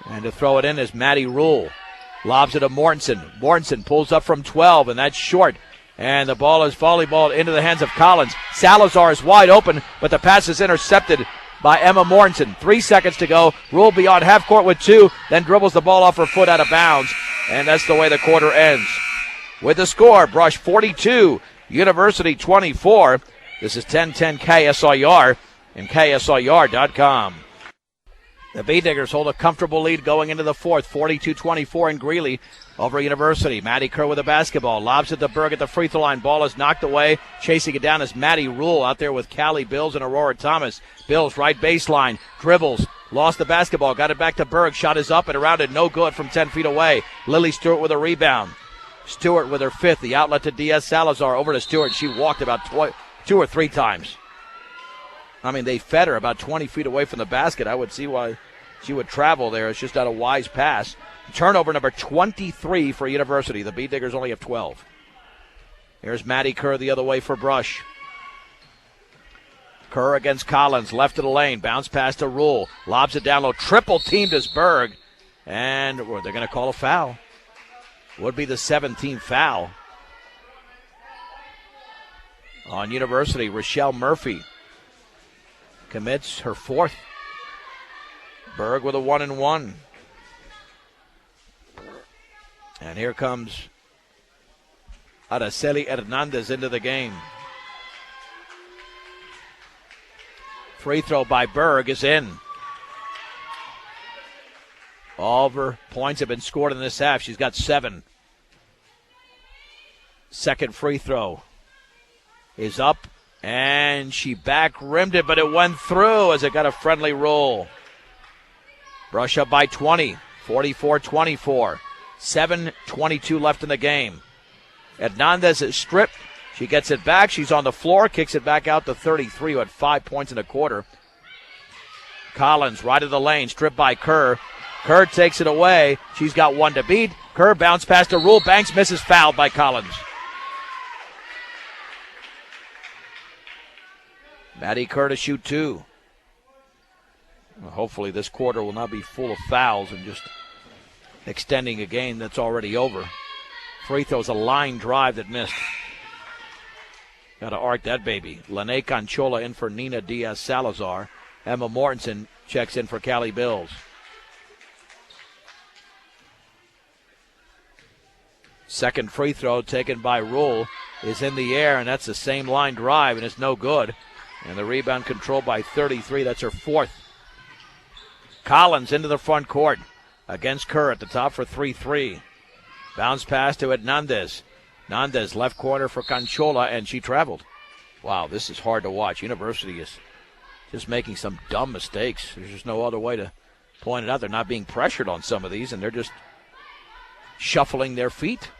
And to throw it in is Maddie Rule. Lobs it to Mortensen. Mortensen pulls up from 12, and that's short. And the ball is volleyballed into the hands of Collins. Salazar is wide open, but the pass is intercepted by Emma Mortensen. 3 seconds to go. Rule beyond half court with 2, then dribbles the ball off her foot out of bounds. And that's the way the quarter ends. With the score, Brush 42, University 24. This is 1010 KSIR and KSIR.com. The B-Diggers hold a comfortable lead going into the fourth, 42-24 in Greeley over University. Maddie Kerr with the basketball. Lobs it to Berg at the free throw line. Ball is knocked away. Chasing it down is Maddie Rule out there with Callie Bills and Aurora Thomas. Bills right baseline. Dribbles. Lost the basketball. Got it back to Berg. Shot is up and around it. No good from 10 feet away. Lily Stewart with a rebound. Stewart with her 5th. The outlet to Diaz-Salazar. Over to Stewart. She walked about 2 or 3 times. I mean, they fed her about 20 feet away from the basket. I would see why she would travel there. It's just not a wise pass. Turnover number 23 for University. The B-Diggers only have 12. Here's Maddie Kerr the other way for Brush. Kerr against Collins. Left of the lane. Bounce pass to Rule. Lobs it down low. Triple teamed as Berg. And they're going to call a foul. Would be the 17th foul on University. Rochelle Murphy commits her 4th. Berg with a 1-and-1. And here comes Araceli Hernandez into the game. Free throw by Berg is in. All of her points have been scored in this half. She's got 7. Second free throw is up. And she back rimmed it, but it went through as it got a friendly roll. Brush up by 20, 44-24. 7:22 left in the game. Hernandez is stripped. She gets it back. She's on the floor, kicks it back out to 33, who had 5 points and a quarter. Collins, right of the lane, stripped by Kerr. Kerr takes it away. She's got one to beat. Kerr bounce pass to Rule. Banks misses, fouled by Collins. Maddie Kerr to shoot 2. Well, hopefully this quarter will not be full of fouls and just extending a game that's already over. Free throw's a line drive that missed. Got to arc that baby. Lene Conchola in for Nina Diaz-Salazar. Emma Mortensen checks in for Callie Bills. Second free throw taken by Rule is in the air, and that's the same line drive, and it's no good. And the rebound controlled by 33. That's her 4th. Collins into the front court against Kerr at the top for 3-3. Bounce pass to Hernandez. Hernandez left corner for Conchola, and she traveled. Wow, this is hard to watch. University is just making some dumb mistakes. There's just no other way to point it out. They're not being pressured on some of these, and they're just shuffling their feet.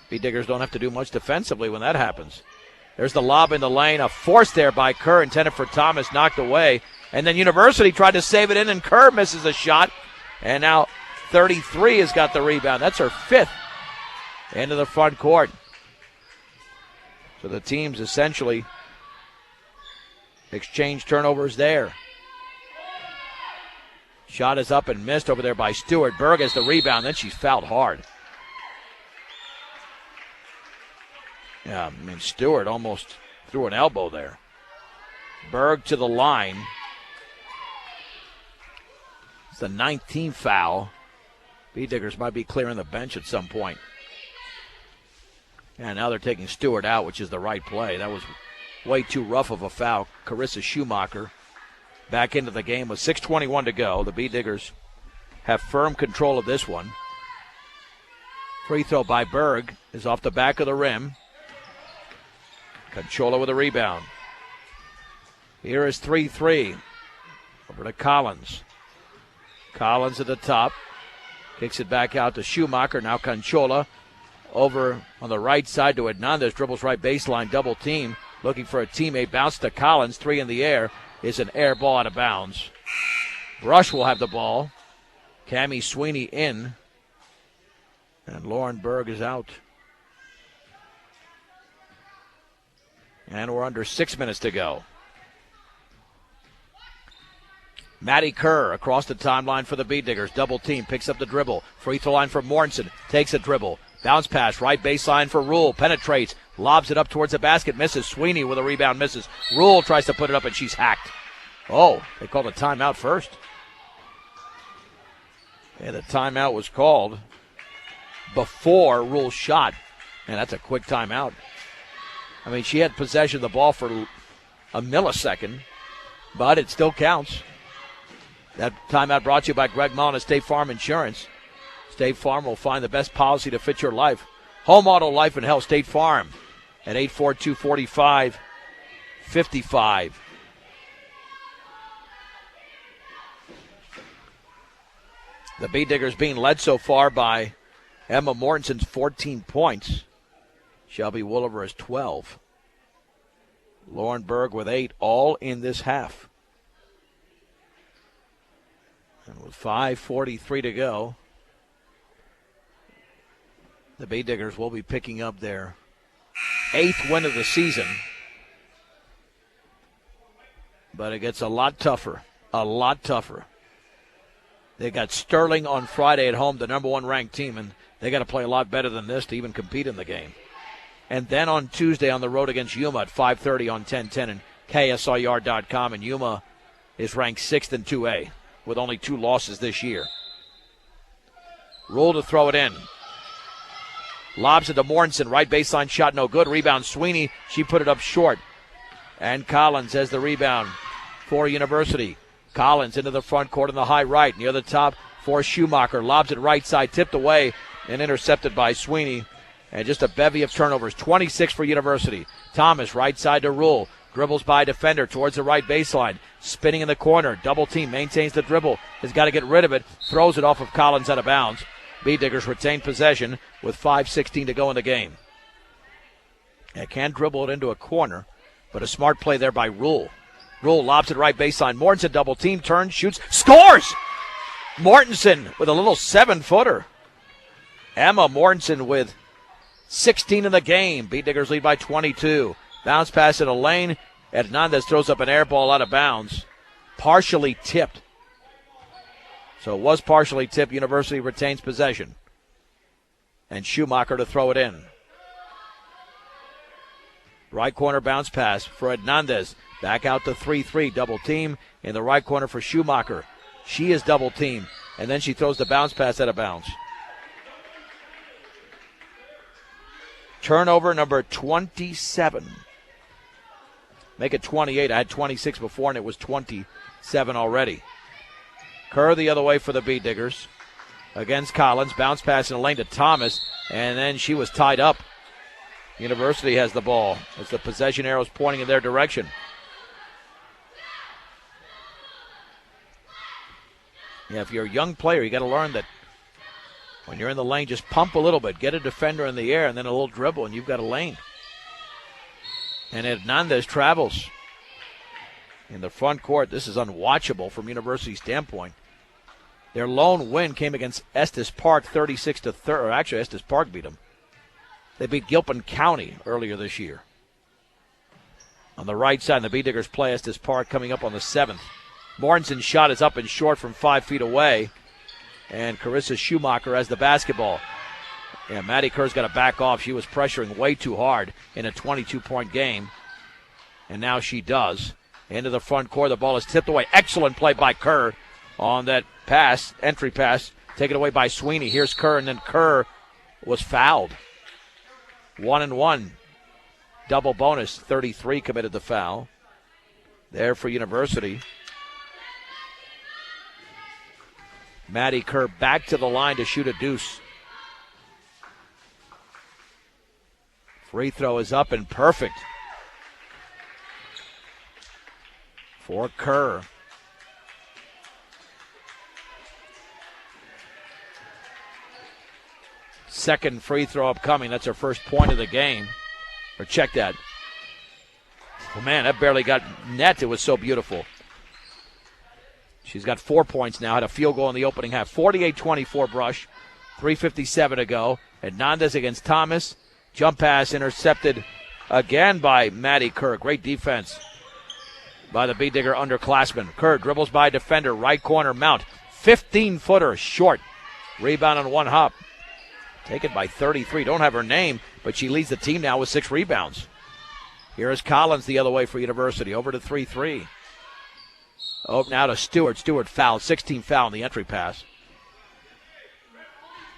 Diggers don't have to do much defensively when that happens. There's the lob in the lane. A force there by Kerr, intended for Thomas, knocked away. And then University tried to save it in, and Kerr misses a shot. And now 33 has got the rebound. That's her 5th. Into the front court. So the teams essentially exchange turnovers there. Shot is up and missed over there by Stewart. Berg has the rebound. Then she's fouled hard. Yeah, I mean, Stewart almost threw an elbow there. Berg to the line. It's the 19th foul. Diggers might be clearing the bench at some point. And now they're taking Stewart out, which is the right play. That was way too rough of a foul. Carissa Schumacher back into the game with 6:21 to go. The Diggers have firm control of this one. Free throw by Berg is off the back of the rim. Conchola with a rebound. Here is 3-3. Over to Collins. Collins at the top. Kicks it back out to Schumacher. Now Conchola over on the right side to Hernandez. Dribbles right baseline, double team. Looking for a teammate. Bounce to Collins. 3 in the air. Is an air ball out of bounds. Brush will have the ball. Cammie Sweeney in. And Lauren Berg is out. And we're under 6 minutes to go. Maddie Kerr across the timeline for the Diggers. Double team, picks up the dribble. Free throw line for Mortensen. Takes a dribble. Bounce pass, right baseline for Rule. Penetrates, lobs it up towards the basket. Misses. Sweeney with a rebound, misses. Rule tries to put it up, and she's hacked. Oh, they called a timeout first. Yeah, the timeout was called before Rule's shot. And that's a quick timeout. I mean, she had possession of the ball for a millisecond, but it still counts. That timeout brought to you by Greg Mullen at State Farm Insurance. State Farm will find the best policy to fit your life. Home, auto, life, and health. State Farm at 842-4555. The Diggers being led so far by Emma Mortensen's 14 points. Shelby Wooliver has 12. Lauren Berg with 8, all in this half. And with 5:43 to go, the Diggers will be picking up their 8th win of the season. But it gets a lot tougher. They got Sterling on Friday at home, the number 1 ranked team, and they got to play a lot better than this to even compete in the game. And then on Tuesday on the road against Yuma at 5:30 on 1010 and KSIR.com. And Yuma is ranked 6th in 2A with only 2 losses this year. Rule to throw it in. Lobs it to Mortensen. Right baseline shot, no good. Rebound Sweeney. She put it up short. And Collins has the rebound for University. Collins into the front court on the high right. Near the top for Schumacher. Lobs it right side. Tipped away and intercepted by Sweeney. And just a bevy of turnovers. 26 for University. Thomas, right side to Rule. Dribbles by defender towards the right baseline. Spinning in the corner. Double team. Maintains the dribble. Has got to get rid of it. Throws it off of Collins out of bounds. Diggers retain possession with 5:16 to go in the game. And can dribble it into a corner, but a smart play there by Rule. Rule lobs it right baseline. Mortensen double team, turns, shoots, scores! Mortensen with a little 7-footer. Emma Mortensen with 16 in the game. Beat Diggers lead by 22. Bounce pass in a lane. Hernandez throws up an air ball out of bounds. Partially tipped. So it was partially tipped. University retains possession. And Schumacher to throw it in. Right corner bounce pass for Hernandez. Back out to 3-3. Double team in the right corner for Schumacher. She is double teamed. And then she throws the bounce pass out of bounds. Turnover number 27. Make it 28. I had 26 before, and it was 27 already. Kerr the other way for the Beat Diggers. Against Collins. Bounce pass in the lane to Thomas. And then she was tied up. University has the ball as the possession arrow is pointing in their direction. Yeah, if you're a young player, you got to learn that when you're in the lane, just pump a little bit. Get a defender in the air and then a little dribble, and you've got a lane. And Hernandez travels in the front court. This is unwatchable from University's standpoint. Their lone win came against Estes Park 36-30. Or actually, Estes Park beat them. They beat Gilpin County earlier this year. On the right side, the Beat Diggers play Estes Park coming up on the 7th. Mortensen's shot is up and short from 5 feet away. And Carissa Schumacher has the basketball. Yeah, Maddie Kerr's got to back off. She was pressuring way too hard in a 22-point game. And now she does. Into the front court, the ball is tipped away. Excellent play by Kerr on that pass, entry pass, taken away by Sweeney. Here's Kerr, and then Kerr was fouled. 1-1. Double bonus. 33 committed the foul. There for University. Maddie Kerr back to the line to shoot a deuce. Free throw is up and perfect for Kerr. Second free throw upcoming. That's her first point of the game. Or check that. Oh, man, that barely got net. It was so beautiful. She's got 4 points now. Had a field goal in the opening half. 48-24 Brush. 3:57 to go. Hernandez against Thomas. Jump pass intercepted again by Maddie Kerr. Great defense by the Beat Digger underclassman. Kerr dribbles by defender. Right corner Mount. 15-footer short. Rebound on one hop. Taken by 33. Don't have her name, but she leads the team now with 6 rebounds. Here is Collins the other way for University. Over to 3-3. Oh, now to Stewart. Stewart fouled. 16 foul in the entry pass.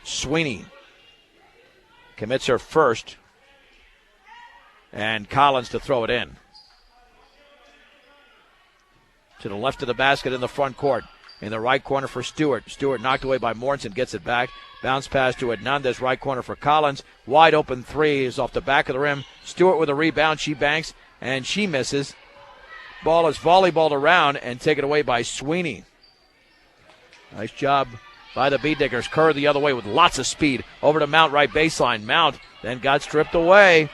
Sweeney commits her first. And Collins to throw it in. To the left of the basket in the front court. In the right corner for Stewart. Stewart knocked away by Mortensen. Gets it back. Bounce pass to Hernandez. Right corner for Collins. Wide open three is off the back of the rim. Stewart with a rebound. She banks. And she misses. Ball is volleyballed around and taken away by Sweeney. Nice job by the Beat Diggers. Kerr the other way with lots of speed. Over to Mount, right baseline. Mount then got stripped away.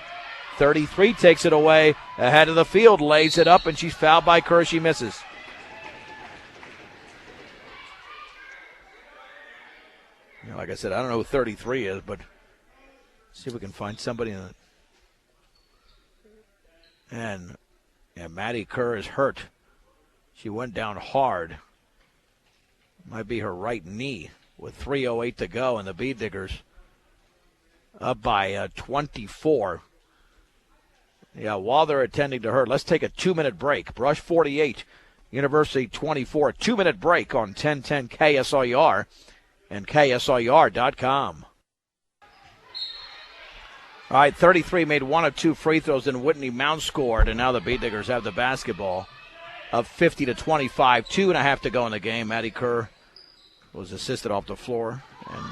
33 takes it away. Ahead of the field. Lays it up and she's fouled by Kerr. She misses. Like I said, I don't know who 33 is, but see if we can find somebody in it. And Maddie Kerr is hurt. She went down hard. Might be her right knee with 3:08 to go, and the Beat Diggers up by 24. Yeah, while they're attending to her, let's take a 2-minute break. Brush 48, University 24. 2-minute break on 1010 KSIR. And KSIR.com. All right, 33 made 1 of 2 free throws, and Whitney Mount scored, and now the Beat Diggers have the basketball up 50-25. 2.5 to go in the game. Maddie Kerr was assisted off the floor, and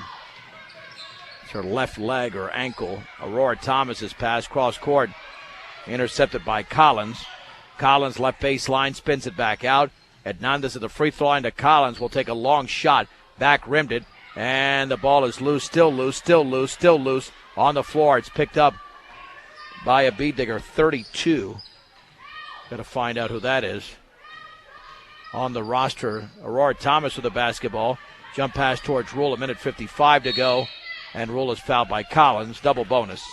it's her left leg or ankle. Aurora Thomas's pass cross court, intercepted by Collins. Collins left baseline, spins it back out. Hernandez at the free throw line to Collins. Will take a long shot. Back rimmed it, and the ball is loose, still loose, still loose, still loose on the floor. It's picked up by a Bead Digger, 32. Got to find out who that is. On the roster, Aurora Thomas with the basketball. Jump pass towards Rule, 1:55 to go. And Rule is fouled by Collins. Double bonus.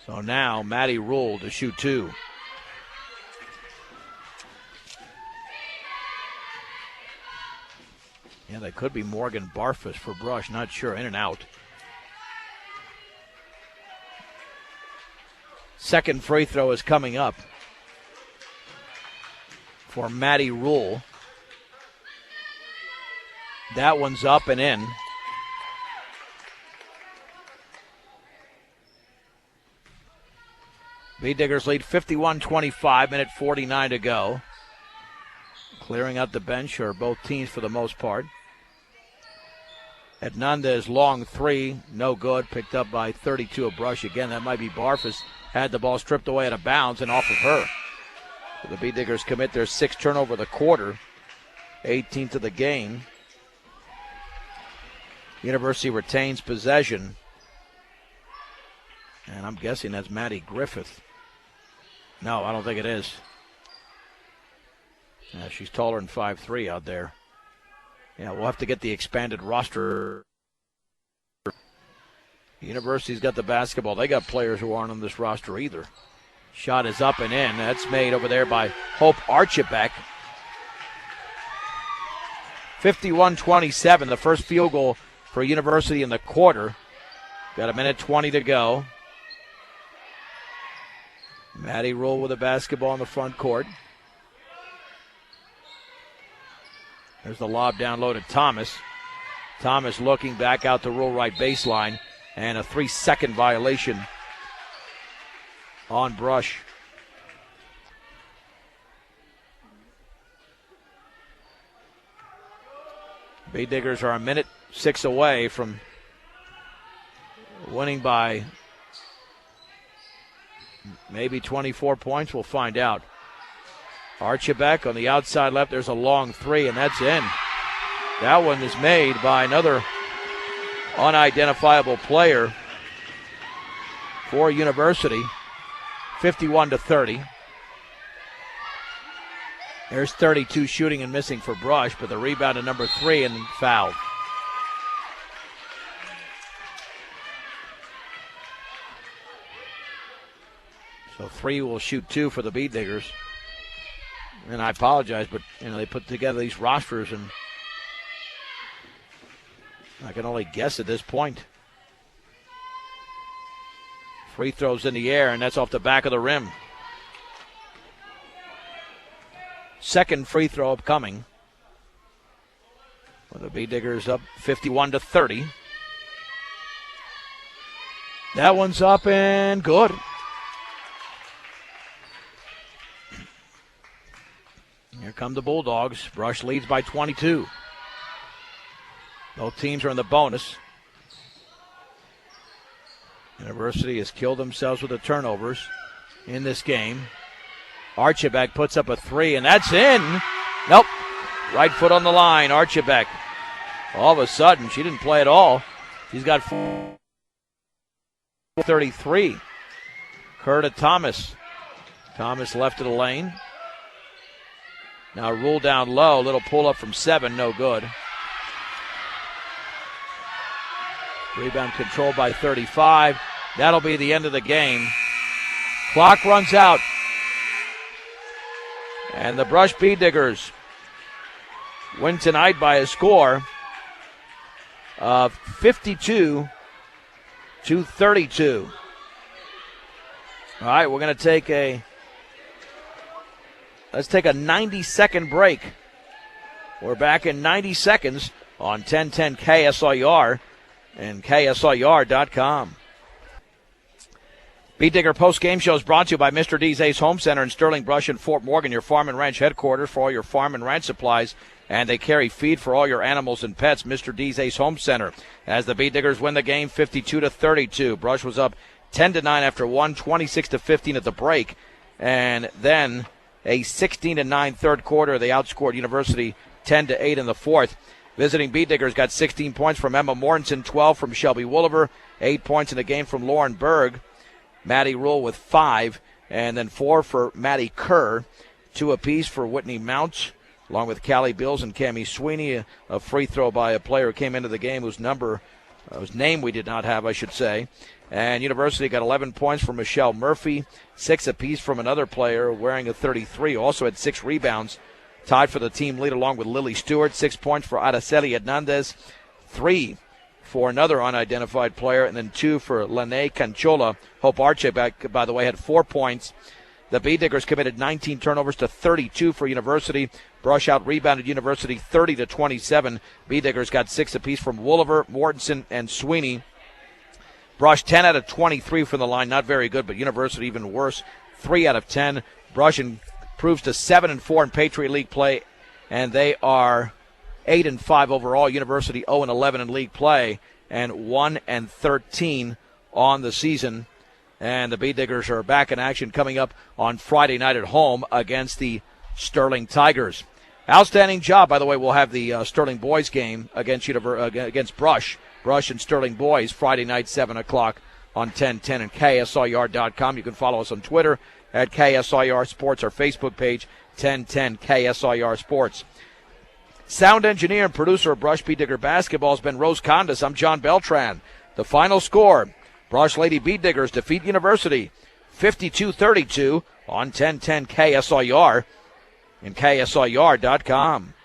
So now Maddie Rule to shoot 2. Yeah, that could be Morgan Barfus for Brush. Not sure. In and out. Second free throw is coming up for Maddie Rule. That one's up and in. Bead Diggers lead 51-25, minute 49 to go. Clearing out the bench are both teams for the most part. Hernandez, long three, no good. Picked up by 32 of Brush. Again, that might be Barfus. Had the ball stripped away out of bounds and off of her. So the Bead Diggers commit their 6th turnover of the quarter, 18th of the game. University retains possession. And I'm guessing that's Maddie Griffith. No, I don't think it is. Yeah, she's taller than 5'3" out there. Yeah, we'll have to get the expanded roster. University's got the basketball. They got players who aren't on this roster either. Shot is up and in. That's made over there by Hope Archibek. 51-27, the first field goal for University in the quarter. Got a minute 20 to go. Maddie Rule with the basketball in the front court. There's the lob down low to Thomas. Thomas looking back out to Rule right baseline. And a 3-second violation on Brush. Bead Diggers are a minute 6 away from winning by maybe 24 points. We'll find out. Archibek on the outside left. There's a long three, and that's in. That one is made by another unidentifiable player for University. 51-30. There's 32 shooting and missing for Brush, but the rebound to number 3 and fouled. So 3 will shoot 2 for the Bead Diggers. And I apologize, but they put together these rosters, and I can only guess at this point. Free throws in the air, and that's off the back of the rim. Second free throw upcoming. Well, the Bead Diggers up 51-30. That one's up and good. Here come the Bulldogs. Brush leads by 22. Both teams are in the bonus. University has killed themselves with the turnovers in this game. Archibek puts up a 3, and that's in. Nope. Right foot on the line, Archibek. All of a sudden, she didn't play at all. She's got 33. Curta Thomas. Thomas left of the lane. Now Rule down low. Little pull up from 7. No good. Rebound controlled by 35. That'll be the end of the game. Clock runs out. And the Brush Bead Diggers win tonight by a score of 52-32. All right, we're going to take let's take a 90-second break. We're back in 90 seconds on 1010 KSLR and KSLR.com. Bead Digger post-game show is brought to you by Mr. D's Ace Home Center in Sterling Brush and Fort Morgan, your farm and ranch headquarters for all your farm and ranch supplies, and they carry feed for all your animals and pets. Mr. D's Ace Home Center. As the Bead Diggers win the game 52-32. Brush was up 10-9 after 26-15 at the break, and then a 16-9 third quarter. They outscored University 10-8 in the fourth. Visiting Beet Diggers got 16 points from Emma Mortensen, 12 from Shelby Wooliver, 8 points in the game from Lauren Berg. Maddie Rule with 5, and then 4 for Maddie Kerr, 2 apiece for Whitney Mount, along with Callie Bills and Cammie Sweeney. A free throw by a player who came into the game whose name we did not have, I should say. And University got 11 points from Michelle Murphy, 6 apiece from another player wearing a 33, also had 6 rebounds, tied for the team lead along with Lily Stewart. 6 points for Araceli Hernandez, 3 for another unidentified player, and then 2 for Lene Canchola. Hope Archibald, by the way, had 4 points. The Beet Diggers committed 19 turnovers to 32 for University. Brush out rebounded University 30-27. Beet Diggers got 6 apiece from Wooliver, Mortensen, and Sweeney. Brush 10 out of 23 from the line, not very good, but University even worse, 3 out of 10. Brush improves to 7-4 in Patriot League play, and they are 8-5 overall. University 0-11 in league play, and 1-13 on the season. And the Beet Diggers are back in action coming up on Friday night at home against the Sterling Tigers. Outstanding job, by the way. We'll have the Sterling boys game against Brush. Brush and Sterling boys Friday night, 7 o'clock on 1010 and KSIR.com. You can follow us on Twitter at KSIR Sports, our Facebook page, 1010 KSIR Sports. Sound engineer and producer of Brush Beet Digger basketball has been Rose Condas. I'm John Beltran. The final score, Brush Lady Beet Diggers defeat University 52-32 on 1010 KSIR and KSIR.com.